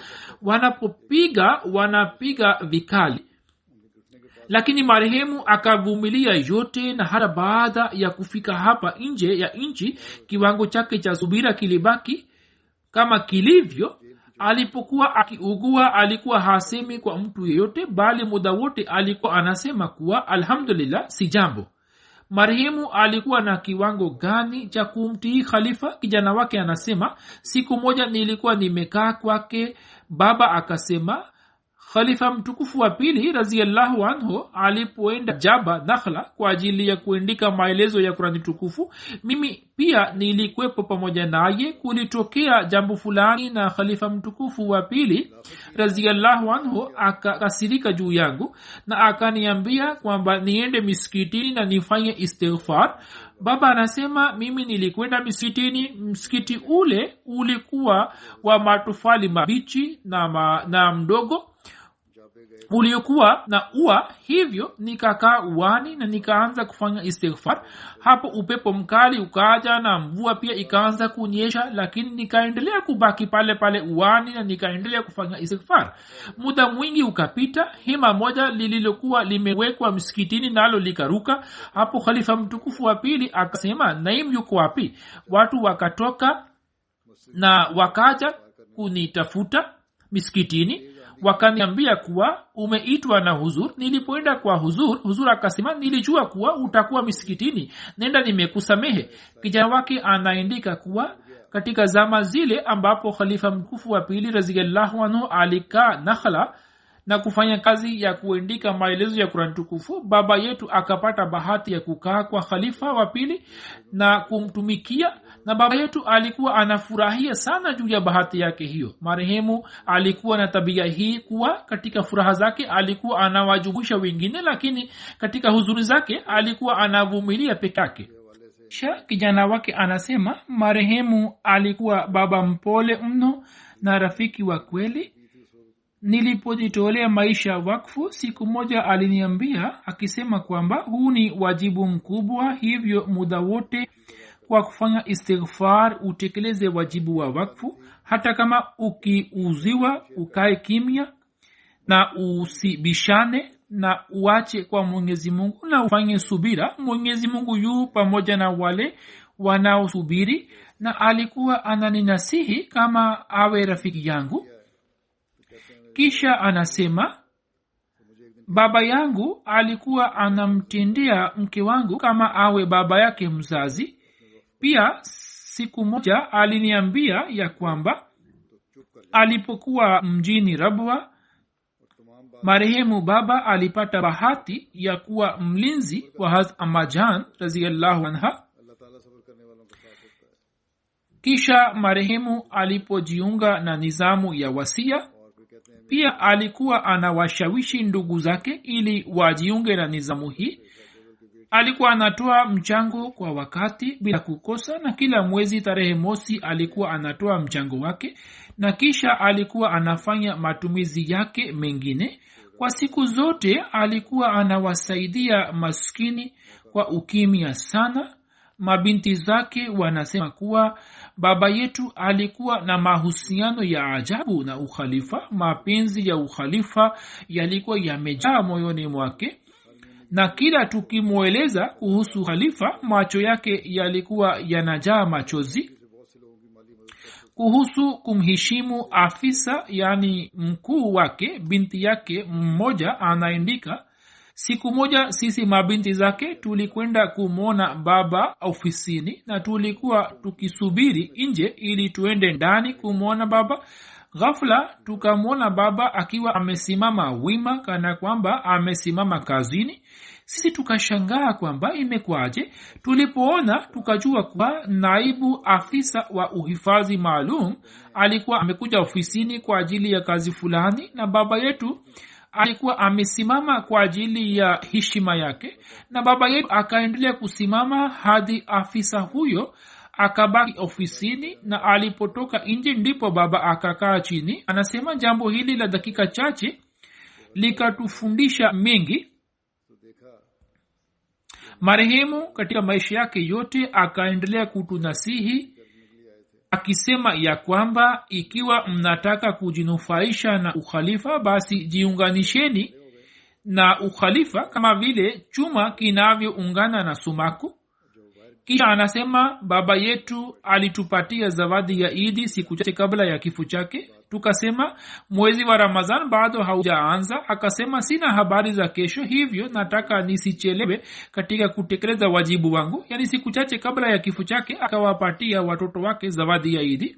wanapiga vikali, lakini marehemu akavumilia yote, na hata baada ya kufika hapa nje ya nchi kiwango chake cha subira kilibaki kama kilivyo. Alipokuwa akiugua alikuwa hasemi kwa mtu yeyote, bali muda wote alikuwa anasema kuwa alhamdulillah, si jambo. Marehemu alikuwa na kiwango gani cha kumtii khalifa? Kijana wake anasema, siku moja nilikuwa nimekaa kwake, baba akasema khalifa mtukufu wa pili radhiyallahu anhu alipoenda Jaba Nakhla kwa ajili ya kuandika maelezo ya Qur'ani tukufu, mimi pia nilikuwepo pamoja naye. Kulitokea jambo fulani na khalifa mtukufu wa pili radhiyallahu anhu akakasirika juu yangu na akaniambia kwamba niende misikitini na nifanye istighfar. Baba anasema mimi nilikwenda misikitini. Msikiti ule ulikuwa wa matofali mabichi na mdogo uliokuwa na ua, hivyo nikakaa uani na nikaanza kufanya istighfar. Hapo upepo mkali ukaja na mvua pia ikaanza kunyesha, lakini nikaendelea kubaki pale pale uani na nikaendelea kufanya istighfar. Muda mwingi ukapita. Hema moja lililokuwa limewekwa msikitini nalo likaruka. Hapo khalifa mtukufu wa pili akasema, Naim yuko wapi? Watu wakatoka na wakaja kunitafuta misikitini, wakaniambia kuwa umeitwa na huzur. Nilipoenda kwa huzur akasema, nilijua kuwa utakuwa misikitini, nenda, nimekusamehe. Kijana wake anaandika kuwa katika zama zile ambapo khalifa mtukufu wa pili radhiyallahu anhu alikaa Nakhla na kufanya kazi ya kuandika maelezo ya Qur'an tukufu, baba yetu akapata bahati ya kukaa kwa khalifa wa pili na kumtumikia, na baba yetu alikuwa anafurahia sana juu ya bahati yake hiyo. Marehemu alikuwa na tabia hii kuwa katika furaha zake alikuwa anawajumuisha wengine, lakini katika huzuni zake alikuwa anavumilia peke yake. Kijana wake anasema marehemu alikuwa baba mpole mno na rafiki wa kweli. Nilipojitolea maisha wakfu, siku moja aliniambia akisema kwamba huu ni wajibu mkubwa, hivyo muda wote kwa kufanya istighfar utekeleze wajibu wa wakfu. Hata kama ukiuziwa ukae kimya na usibishane na uache kwa Mwenyezi Mungu na ufanye subira. Mwenyezi Mungu yu pamoja na wale wanaosubiri, na alikuwa ananinasihi kama awe rafiki yangu. Kisha anasema baba yangu alikuwa anamtendea mke wangu kama awe baba yake mzazi. Pia siku moja aliniambia ya kwamba alipokuwa mjini Rabwa, marehemu baba alipata bahati ya kuwa mlinzi wa Hazrat Amma Jan radhiyallahu anha. Kisha marehemu alipojiunga na nizamu ya wasia, pia alikuwa anawashawishi ndugu zake ili wajiunge na nizamu hii. Alikuwa anatoa mchango kwa wakati bila kukosa, na kila mwezi tarehe mosi alikuwa anatoa mchango wake, na kisha alikuwa anafanya matumizi yake mengine. Kwa siku zote alikuwa anawasaidia maskini kwa ukimya sana. Mabinti zake wanasema kuwa baba yetu alikuwa na mahusiano ya ajabu na ukhalifa. Mapenzi ya ukhalifa yalikuwa yamejaa moyoni mwake, na kila tukimweleza kuhusu khalifa macho yake yalikuwa yanajaa machozi. Kuhusu kumheshimu afisa, yani mkuu wake, binti yake mmoja anaandika, siku moja sisi mabinti zake tulikwenda kumwona baba ofisini, na tulikuwa tukisubiri nje ili tuende ndani kumwona baba. Ghafla tukamwona baba akiwa amesimama wima kana kwamba amesimama kazini. Sisi tukashangaa kwamba imekwaje. Tulipoona tukajua kuwa naibu afisa wa uhifadhi maalum alikuwa amekuja ofisini kwa ajili ya kazi fulani, na baba yetu alikuwa amesimama kwa ajili ya heshima yake, na baba yetu akaendelea kusimama hadi afisa huyo akabaki ofisini, na alipotoka nje ndipo baba akakaa chini. Anasema jambo hili la dakika chache likatufundisha mengi. Marehemu katika maisha yake yote akaendelea kutunasihi akisema ya kwamba ikiwa mnataka kujinufaisha na ukhalifa, basi jiunganisheni na ukhalifa kama vile chuma kinavyoungana na sumaku. Kisha anasema baba yetu alitupatia zawadi ya Idi siku chache kabla ya kifo chake. Tukasema mwezi wa Ramadhan bado haujaanza. Akasema sina habari za kesho, hivyo nataka nisichelewe katika kutekeleza wajibu wangu. Yani siku chache kabla ya kifo chake akawapatia watoto wake zawadi ya Idi.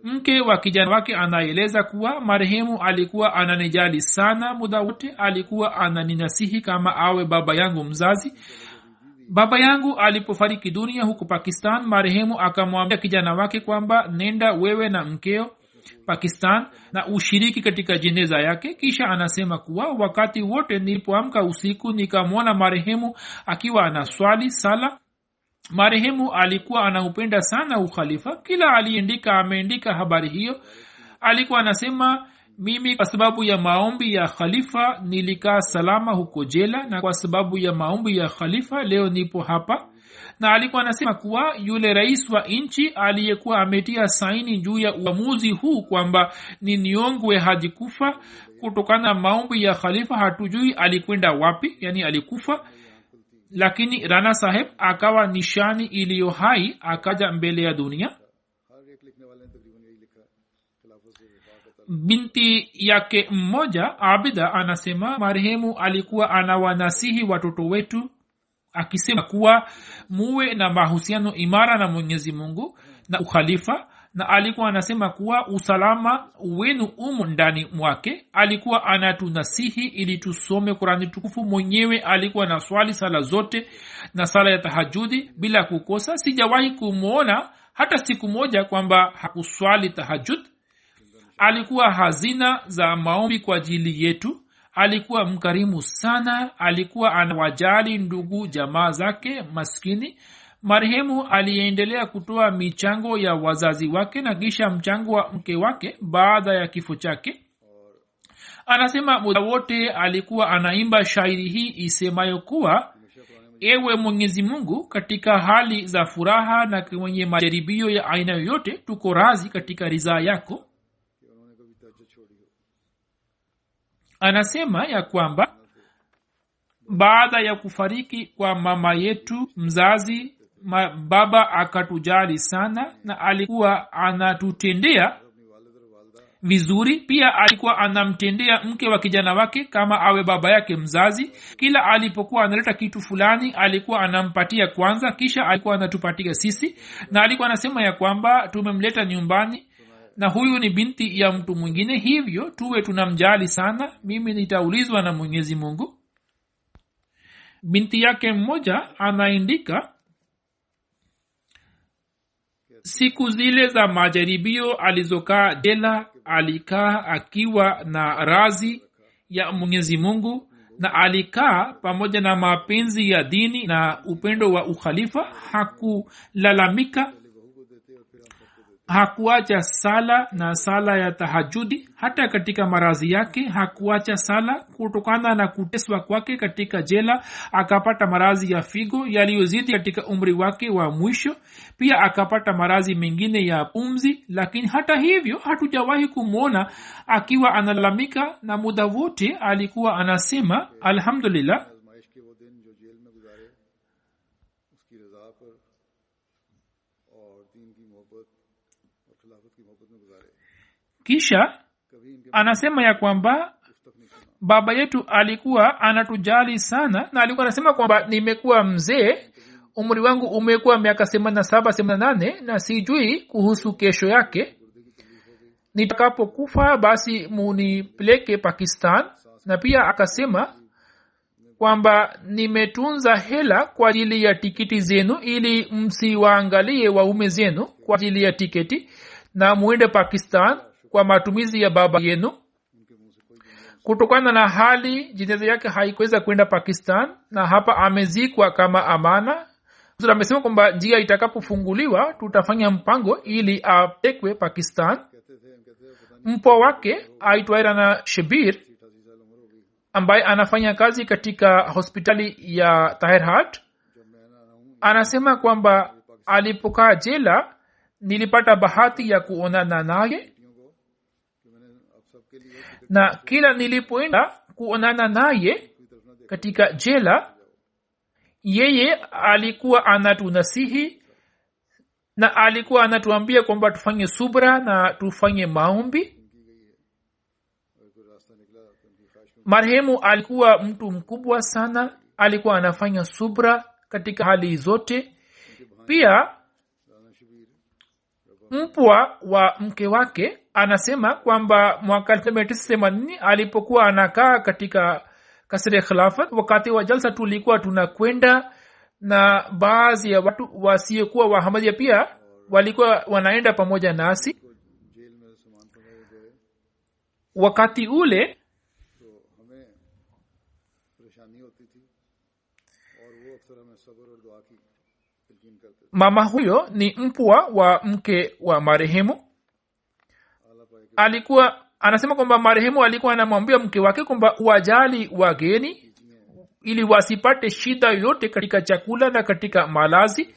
Mke wa kijana wake anaeleza kuwa marehemu alikuwa ananijali sana muda wote, alikuwa ananinasihi kama awe baba yangu mzazi. Baba yangu alipofariki dunia huko Pakistan, marehemu akamwambia kijana wake kwamba nenda wewe na mkeo Pakistan na ushiriki katika jeneza yake. Kisha anasema kuwa wakati wote nilipoamka usiku nikamwona marehemu akiwa anaswali sala. Marehemu alikuwa anaupenda sana ukhalifa. Kila aliandika ameandika habari hiyo. Alikuwa anasema mimi kwa sababu ya maombi ya khalifa nilikaa salama huko jela, na kwa sababu ya maombi ya khalifa leo nipo hapa. Na alikuwa anasema kuwa yule rais wa nchi aliyekuwa ametia saini juu ya uamuzi huu kwamba ni niongwe hadi kufa kutokana na maombi ya khalifa, hatujui alikwenda wapi, yani alikufa. Lakini Rana Saheb akawa nishani iliyo hai, akaja mbele ya dunia. Binti yake mmoja Abida anasema marehemu alikuwa anawanasihi watoto wetu akisema kuwa muwe na mahusiano imara na Mwenyezi Mungu na ukhalifa, na alikuwa anasema kuwa usalama wenu umo ndani mwake. Alikuwa anatunasihi ili tusome Qur'ani tukufu. Mwenyewe alikuwa na swali sala zote na sala ya tahajjudi bila kukosa. Sijawahi kumuona hata siku moja kwamba hakuswali tahajjud. Alikuwa hazina za maombi kwa ajili yetu. Alikuwa mkarimu sana. Alikuwa anawajali ndugu jamaa zake maskini. Marehemu aliendelea kutoa michango ya wazazi wake na kisha mchango wa mke wake baada ya kifo chake. Anasema muda wote alikuwa anaimba shairi hii isemayo kuwa ewe Mwenyezi Mungu, katika hali za furaha na kwenye majaribio ya aina yoyote tuko razi katika ridhaa yako. Anasema ya kwamba baada ya kufariki kwa mama yetu mzazi, baba akatujali sana na alikuwa anatutendea vizuri. Pia alikuwa anamtendea mke wa kijana wake kama awe baba yake mzazi. Kila alipokuwa analeta kitu fulani alikuwa anampatia kwanza, kisha alikuwa anatupatia sisi, na alikuwa anasema ya kwamba tumemleta nyumbani na huyu ni binti ya mtu mwingine, hivyo tuwe tunamjali sana. Mimi nitaulizwa na Mwenyezi Mungu. Binti yake mmoja anaandika, siku zile za majaribio alizokaa jela alikaa akiwa na razi ya Mwenyezi Mungu, na alikaa pamoja na mapenzi ya dini na upendo wa ukhalifa. Hakulalamika, hakuacha sala na sala ya tahajudi. Hata katika marazi yake hakuacha sala. Kutokana na kuteswa kwake katika jela akapata marazi ya figo yaliyozidi katika umri wake wa mwisho. Pia akapata marazi mengine ya pumzi, lakini hata hivyo hatujawahi kumwona akiwa analalamika, na muda wote alikuwa anasema alhamdulillah. Kisha anasema ya kwamba baba yetu alikuwa anatujali sana, na alikuwa anasema kwamba nimekuwa mzee, umri wangu umekuwa miaka 87 88 na sijui kuhusu kesho yake. Nitakapokufa basi munipeleke Pakistan. Na pia akasema kwamba nimetunza hela kwa ajili ya tikiti zenu ili msiwaangalie waume zenu kwa ajili ya tiketi, na muende Pakistan kwa matumizi ya baba yenu. Kutokana na hali jeneza yake haikuweza kwenda Pakistan, na hapa amezikwa kama amana. Sasa amesema kwamba njia itakapofunguliwa tutafanya mpango ili apelekwe Pakistan. Mpwa wake aitwaye Rana Shabir, ambaye anafanya kazi katika hospitali ya Tahir Hat, anasema kwamba alipokaa jela nilipata bahati ya kuonana naye, na kila nilipoenda kuonana naye katika jela yeye alikuwa anatunasihi na alikuwa anatuambia kwamba tufanye subra na tufanye maombi. Marehemu alikuwa mtu mkubwa sana, alikuwa anafanya subra katika hali zote. Pia mpwa wa mke wake anasema kwamba mwaka 1980 alipokuwa anakaa katika kasri khilafat, wakati wa jalsa tulikuwa tunakwenda, na baadhi ya watu wasiokuwa wa Ahmadiyya pia walikuwa wanaenda pamoja nasi. Wakati ule mama huyo ni mpwa wa mke wa marehemu. Alikuwa anasema kwamba marehemu alikuwa anamwambia mke wake kwamba wajali wageni ili wasipate shida yoyote katika chakula na katika malazi.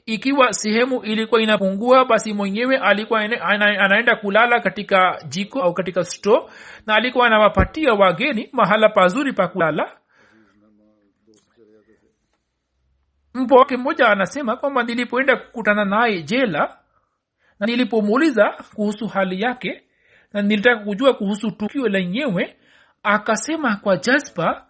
Ikiwa sehemu ilikuwa inapungua, basi mwenyewe alikuwa anaenda kulala katika jiko au katika store, na alikuwa anawapatia wageni mahala pazuri pa kulala. Mpwa wake mmoja anasema kwamba nilipoenda kukutana naye jela na nilipomuuliza kuhusu hali yake na nilitaka kujua kuhusu tukio lenyewe, akasema kwa jazba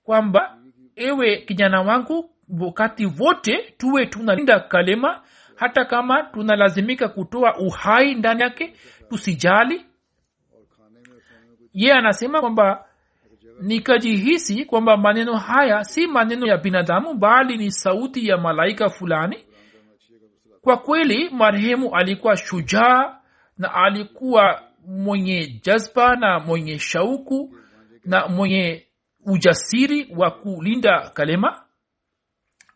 kwamba ewe kijana wangu, wakati wote tuwe tunalinda kalema, hata kama tunalazimika kutoa uhai ndani yake tusijali. Yeye anasema kwamba nikajihisi kwamba maneno haya si maneno ya binadamu bali ni sauti ya malaika fulani. Kwa kweli marehemu alikuwa shujaa na alikuwa mwenye jazba na mwenye shauku na mwenye ujasiri wa kulinda kalema.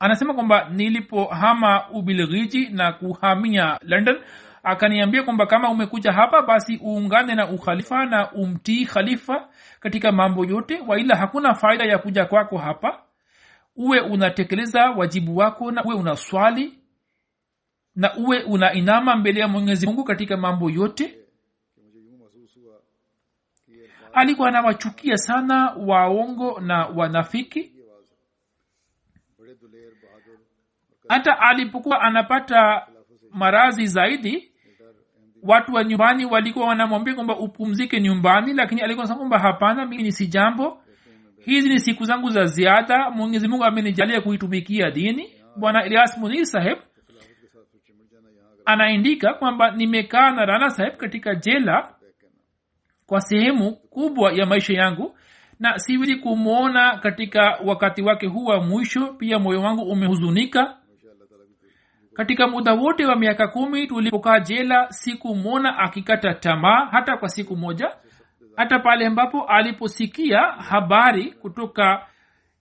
Anasema kwamba nilipohama Ubelgiji na kuhamia London, akaniambia kwamba kama umekuja hapa basi uungane na ukhalifa na umtii khalifa katika mambo yote, waila hakuna faida ya kuja kwako hapa. uwe unatekeleza wajibu wako na uwe unaswali na uwe unainama mbele ya Mwenyezi Mungu katika mambo yote. Alikuwa anawachukia sana waongo na wanafiki. Hata alipokuwa anapata maradhi zaidi, watu wa nyumbani walikuwa wanamwambia kwamba upumzike nyumbani, lakini alikuwa anasema kwamba hapana, mimi si jambo, hizi ni siku zangu za ziada, Mwenyezi Mungu amenijalia kuitumikia dini. Bwana Ilyas Munir Saheb anaandika kwamba nimekaa na Rana Saheb katika jela kwa sehemu kubwa ya maisha yangu na siwezi kumuona katika wakati wake huu wa mwisho. Pia moyo wangu umehuzunika. Katika muda wote wa miaka 10 tulipokaa jela, sikumuona akikata tamaa hata kwa siku moja. Hata pale ambapo aliposikia habari kutoka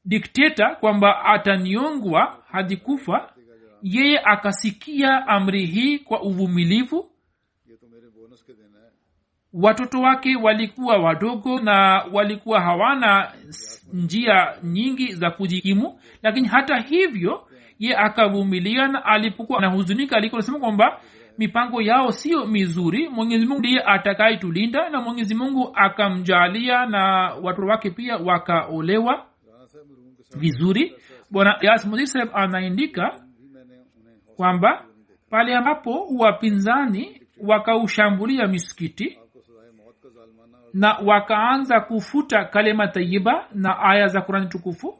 dikteta kwamba ataniongwa hadi kufa, yeye akasikia amri hii kwa uvumilivu. Watoto wake walikuwa wadogo na walikuwa hawana njia nyingi za kujikimu, lakini hata hivyo ye akavumilia. Na alipokuwa anahuzunika alikuwa anasema kwamba mipango yao sio mizuri, Mwenyezi Mungu ndiye atakayetulinda. Na Mwenyezi Mungu akamjalia na watoto wake pia wakaolewa vizuri. Bwana Ilyas Munir Saheb anaandika kwamba pale ambapo wapinzani wakaushambulia misikiti na wakaanza kufuta kalima tayyiba na aya za Qur'an tukufu,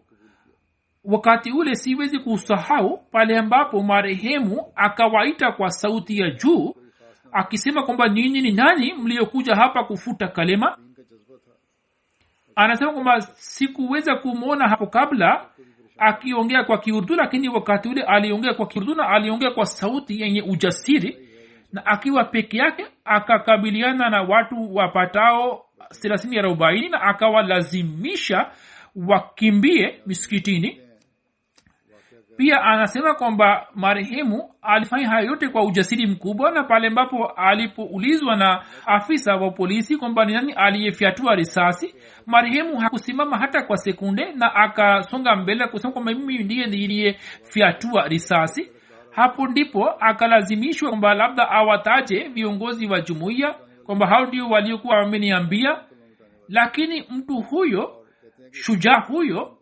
wakati ule siwezi kusahau pale ambapo marehemu akawaita kwa sauti ya juu akisema kwamba nyinyi ni nani mliokuja hapa kufuta kalima. Anasema kwamba sikuweza kumuona hapo kabla akiongea kwa Kiurdu, lakini wakati ule aliongea kwa Kiurdu na aliongea kwa sauti yenye ujasiri, na akiwa peke yake akakabiliana na watu wapatao 30-40 na akawalazimisha wakimbie misikitini. Pia anasema kwamba marehemu alifanya hayo yote kwa ujasiri mkubwa, na pale ambapo alipoulizwa na afisa wa polisi kwamba ni nani aliyefyatua risasi, marehemu hakusimama hata kwa sekunde na akasonga mbele kusema kwamba mimi ndiye niliyefyatua risasi. Hapo ndipo akalazimishwa kwamba labda awataje viongozi wa jumuiya kwamba hao ndio waliokuwa wameniambia, lakini mtu huyo, shujaa huyo,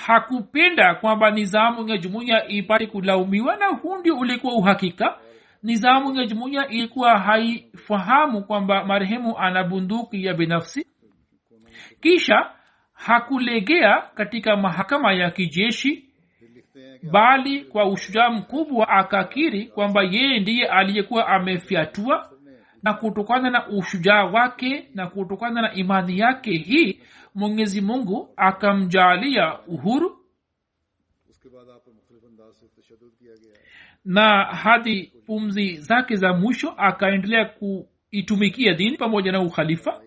hakupenda kwamba nizamu ya jumuiya ipate kulaumiwa, na huu ndio ulikuwa uhakika. Nizamu ya jumuiya ilikuwa haifahamu kwamba marehemu ana bunduki ya binafsi. Kisha hakulegea katika mahakama ya kijeshi, bali kwa ushujaa mkubwa akakiri kwamba yeye ndiye aliyekuwa amefyatua, na kutokana na ushujaa wake na kutokana na imani yake hii Mwenyezi Mungu akamjalia uhuru, na hadi pumzi zake za mwisho akaendelea kuitumikia dini pamoja na ukhalifa.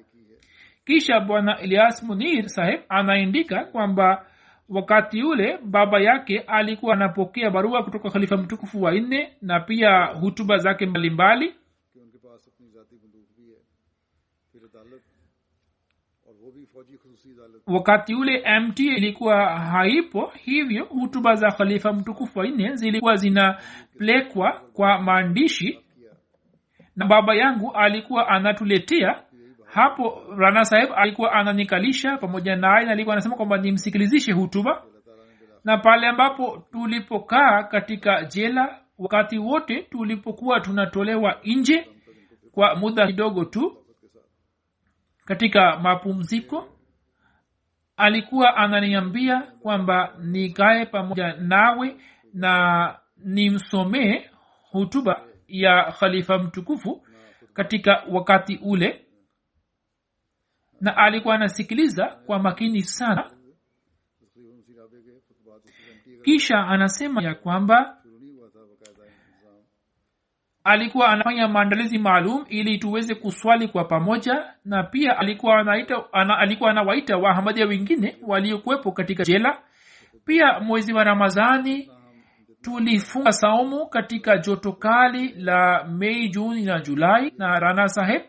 Kisha Bwana Ilyas Munir Saheb anaandika kwamba wakati ule baba yake alikuwa anapokea barua kutoka khalifa mtukufu wa 4 na pia hutuba zake mbalimbali. Wakati ule MT ilikuwa haipo, hivyo hutuba za khalifa mtukufu wa 4 zilikuwa zinapelekwa kwa maandishi, na baba yangu alikuwa anatuletea hapo. Rana Saheb alikuwa ananikalisha pamoja naye na alikuwa anasema kwamba nimsikilizishe hutuba. Na pale ambapo tulipokaa katika jela, wakati wote tulipokuwa tunatolewa nje kwa muda kidogo tu katika mapumziko, alikuwa ananiambia kwamba nikae pamoja nawe na nimsomee hutuba ya khalifa mtukufu katika wakati ule, na alikuwa anasikiliza kwa makini sana. Kisha anasema ya kwamba alikuwa anafanya maandalizi maalum ili tuweze kuswali kwa pamoja, na pia alikuwa anawaita Waahmadia wengine waliokuwepo katika jela. Pia mwezi wa Ramadhani tulifunga saumu katika joto kali la Mei, Juni na Julai, na Rana Saheb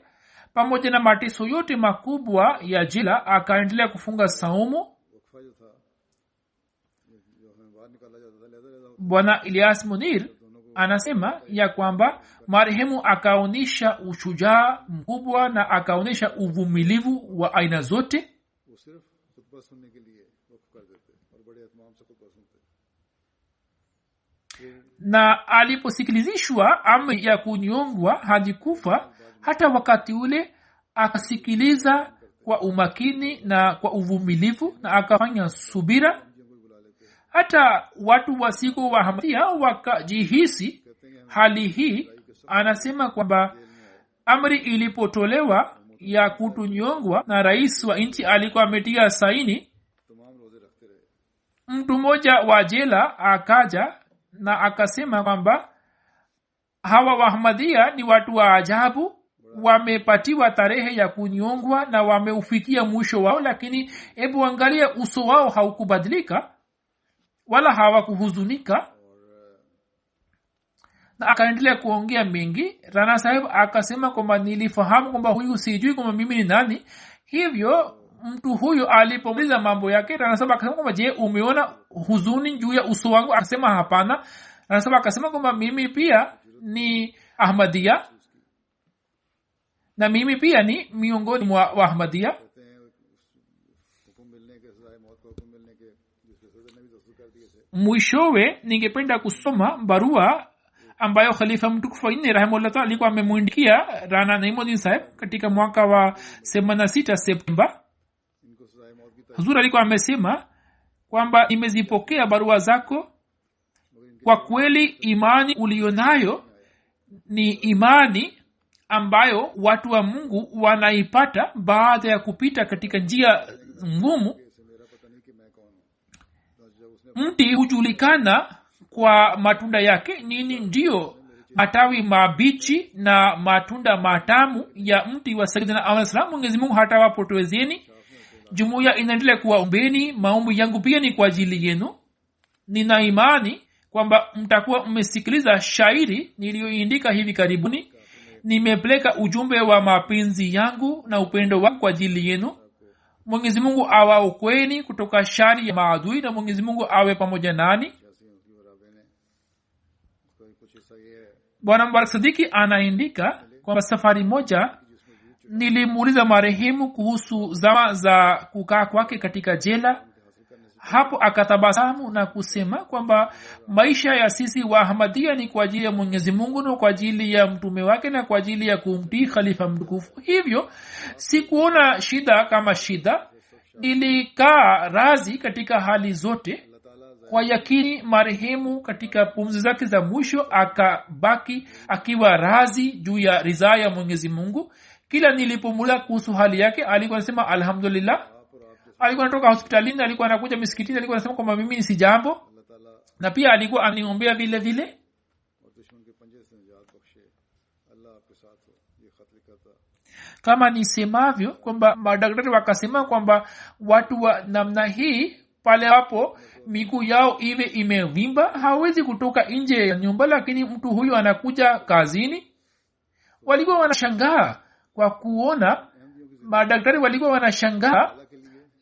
pamoja na mateso yote makubwa ya jela akaendelea kufunga saumu. bwana Ilyas Munir anasema ya kwamba marehemu akaonyesha ushujaa mkubwa na akaonyesha uvumilivu wa aina zote. Na aliposikilizishwa amri ya kunyongwa hadi kufa, hata wakati ule akasikiliza kwa umakini na kwa uvumilivu na akafanya subira. Hata watu wa siku wa Ahmadiyya wakajihisi hali hii. Anasema kwamba amri ilipotolewa ya kutunyongwa na rais wa nchi alikuwa ametia saini, mtu mmoja wa jela akaja na akasema kwamba hawa wa Ahmadiyya ni watu wa ajabu, wamepatiwa tarehe ya kunyongwa na wameufikia mwisho wao, lakini hebu angalia uso wao haukubadilika wala hawakuhuzunika. Na akaendelea kuongea mengi. Rana Sahib akasema kwamba nilifahamu kwamba huyu sijui kwamba mimi ni nani. Hivyo mtu huyu alipomaliza mambo yake, Rana Sahib akasema kwamba je, umeona huzuni juu ya uso wangu? Akasema hapana. Rana Sahib akasema kwamba mimi pia ni Ahmadiyya na mimi pia ni miongoni mwa Ahmadiyya. Mwishowe ningependa kusoma barua ambayo Khalifa mtukufu Inne rahimahullah ta'ala alikuwa amemwandikia Rana Naimuddin Sahib katika mwaka wa 86 Septemba. Huzur alikuwa amesema kwamba nimezipokea barua zako. Kwa kweli imani ulionayo ni imani ambayo watu wa Mungu wanaipata baada ya kupita katika njia ngumu. Mti hujulikana kwa matunda yake. Nini ndio matawi mabichi na matunda matamu ya mti wa Sayyidina Ahmad sallam. Mwenyezi Mungu hatawapotezeni. Jumuiya inaendelea kuwaombeni. Maombi yangu pia ni kwa ajili yenu. Nina imani kwamba mtakuwa mmesikiliza shairi niliyoandika hivi karibuni. Nimepeleka ujumbe wa mapenzi yangu na upendo wangu kwa ajili yenu. Mwenyezi Mungu awaokoeni kutoka shari ya maadui na Mwenyezi Mungu awe pamoja nani. Bwana Mubarak Siddiqui anaandika kwamba safari moja nilimuuliza marehemu kuhusu zama za kukaa kwake katika jela. Hapo akatabasamu na kusema kwamba maisha ya sisi wa Ahmadiyya ni kwa ajili ya Mwenyezi Mungu na kwa ajili ya mtume wake na kwa ajili ya kumtii khalifa mtukufu. Hivyo sikuona shida kama shida. Nilikaa razi katika hali zote. Kwa yakini marehemu katika pumzi zake za mwisho akabaki akiwa razi juu ya ridhaa ya Mwenyezi Mungu. Kila nilipomula kuhusu hali yake alikuwa anasema alhamdulillah. Alikuwa anatoka hospitalini, alikuwa anakuja misikitini, alikuwa anasema kwamba mimi si jambo, na pia alikuwa aniombea vile vile. Kama nisemavyo kwamba madaktari wakasema kwamba watu wa namna hii pale hapo miguu yao iwe imevimba hawezi kutoka nje ya nyumba, lakini mtu huyu anakuja kazini. Walikuwa wanashangaa kwa kuona, madaktari walikuwa wanashangaa,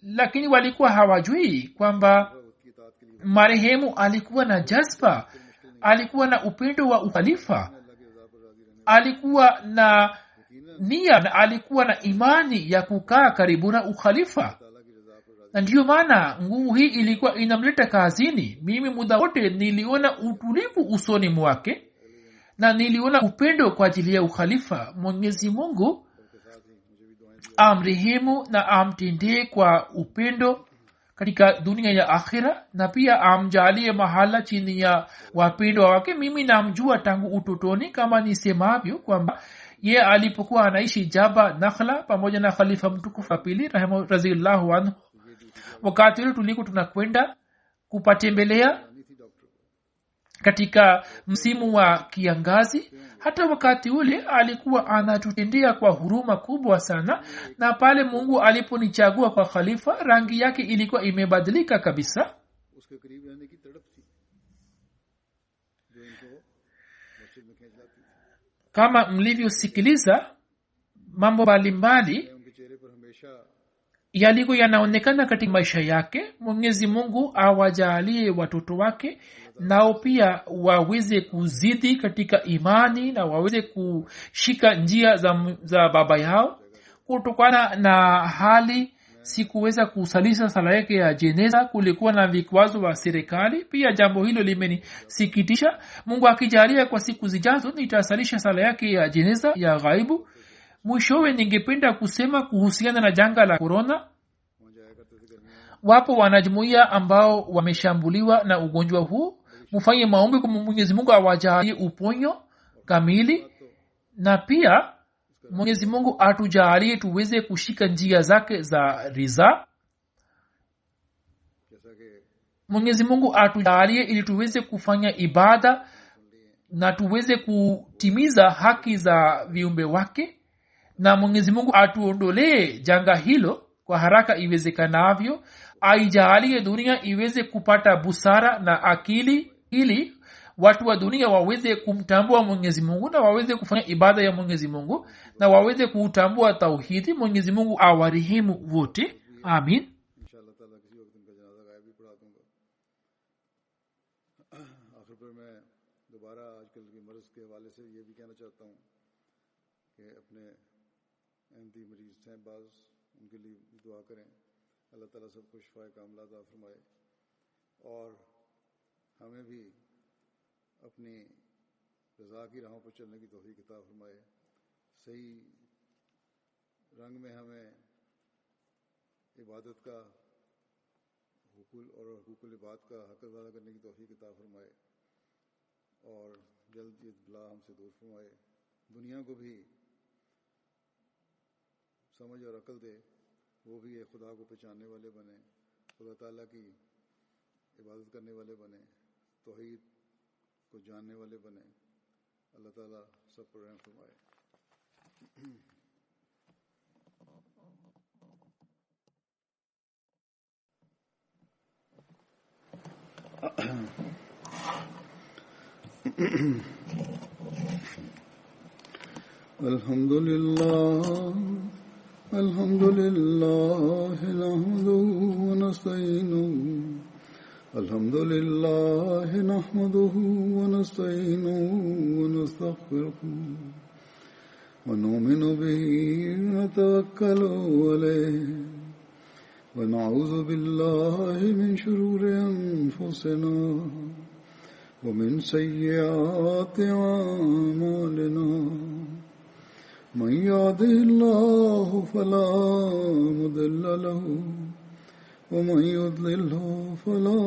lakini walikuwa hawajui kwamba marehemu alikuwa na jazba, alikuwa na upendo wa ukhalifa, alikuwa na nia na alikuwa na imani ya kukaa karibu na ukhalifa. Na ndiyo maana nguvu hii ilikuwa inamleta kazini. Mimi muda wote niliona utulivu usoni mwake na niliona upendo kwa ajili ya ukhalifa. Mwenyezi Mungu amrehemu na amtendee kwa upendo katika dunia ya akhira, na pia amjalie mahala chini ya wapendo wake. Mimi namjua tangu utotoni, kama nisemavyo kwamba ye alipokuwa anaishi Jaba Nakhla pamoja na khalifa mtukufu wa pili radhiyallahu anhu, wakati ule tulikuwa tunakwenda kupatembelea katika msimu wa kiangazi. Hata wakati ule alikuwa anatutendea kwa huruma kubwa sana, na pale Mungu aliponichagua kwa khalifa rangi yake ilikuwa imebadilika kabisa. Kama mlivyosikiliza mambo mbalimbali yalikuwa yanaonekana katika maisha yake. Mwenyezi Mungu awajalie watoto wake nao pia waweze kuzidi katika imani na waweze kushika njia za baba yao. Kutokana na hali sikuweza kusalisha sala yake ya jeneza, kulikuwa na vikwazo wa serikali pia. Jambo hilo limenisikitisha. Mungu akijalia kwa siku zijazo nitasalisha sala yake ya jeneza ya ghaibu. Mwishowe ningependa kusema kuhusiana na janga la corona. Wapo wanajumuiya ambao wameshambuliwa na ugonjwa huu. Mfanye maombi kwa Mwenyezi Mungu awajalie uponyo kamili, na pia Mwenyezi Mungu atujalie tuweze kushika njia zake za ridha. Mwenyezi Mungu atujalie ili tuweze kufanya ibada na tuweze kutimiza haki za viumbe wake, na Mwenyezi Mungu atuondolee janga hilo kwa haraka iwezekanavyo. Aijalie dunia iweze kupata busara na akili ili watu wa dunia waweze kumtambua Mwenyezi Mungu na waweze kufanya ibada ya Mwenyezi Mungu na waweze kutambua tauhidi. Mwenyezi Mungu awarehemu wote. Amin. इंशाअल्लाह ताला किसी वक्त इनका जनाजा गायब भी पढ़ा दूंगा। आखिर पर मैं दोबारा आजकल के मर्ज के हवाले से ये भी कहना चाहता हूँ कि अपने अहमदी मरीज हैं बाज, उनके लिए भी दुआ करें। अल्लाह ताला सबको शिफाए कामिला अता फरमाए और हमें भी अपनी रज़ा की राहों पर चलने की तौफीक अता फरमाए। सही रंग में हमें इबादत का हुकूकुल इबाद का हक अदा करने की तौफीक अता फरमाए और जल्द ये बला हमसे दूर फरमाए। दुनिया को भी समझ और अकल दे, वो भी ये खुदा को पहचानने वाले बने, खुदा ताला की इबादत करने वाले बने, तौहीद को जानने वाले बने। अल्लाह ताला सब पर रहम फरमाए। अल्हम्दुलिल्लाह नहमदुहु व नस्तईनुहु अल्हम्दुलिल्लाह नहमदुहु व नस्तईनुहु व नस्तगफिरुहु व नुमिनु बिही व नतवक्कलु अलैहि व नऊज़ु बिल्लाहि मिन शुरूरि अनफुसिना व मिन सय्यिआति अमालिना मन यहदिहिल्लाहु फला मुदिल्ल लहु व मन युद्लिल्हु फला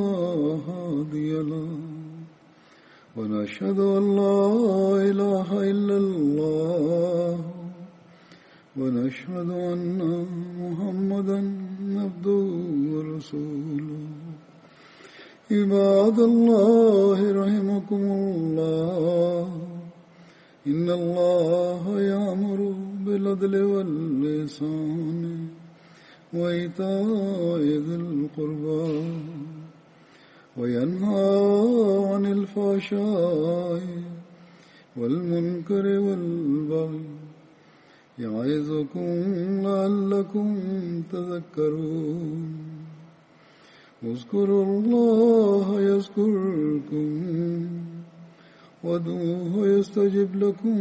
हादिय लहु व नशहदु अन ला इलाहा इल्लल्लाह व नशहदु अन्ना मुहम्मदन अब्दुहु व रसूलुहु। इबादल्लाहि रहिमकुमुल्लाह इन्नल्लाहा यामुरु बिल अदलि वल इहसानि व ईताइ ज़िल क़ुर्बा व यन्हा अनिल फ़हशाइ वल मुनकरि वल बग़य यइज़ुकुम लअल्लकुम तज़क्करून। उज़्कुरुल्लाह यज़्कुरुकुम वदूहु यस्तजिब लकुम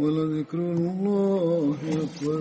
वलज़िक्रुल्लाहि अकबर।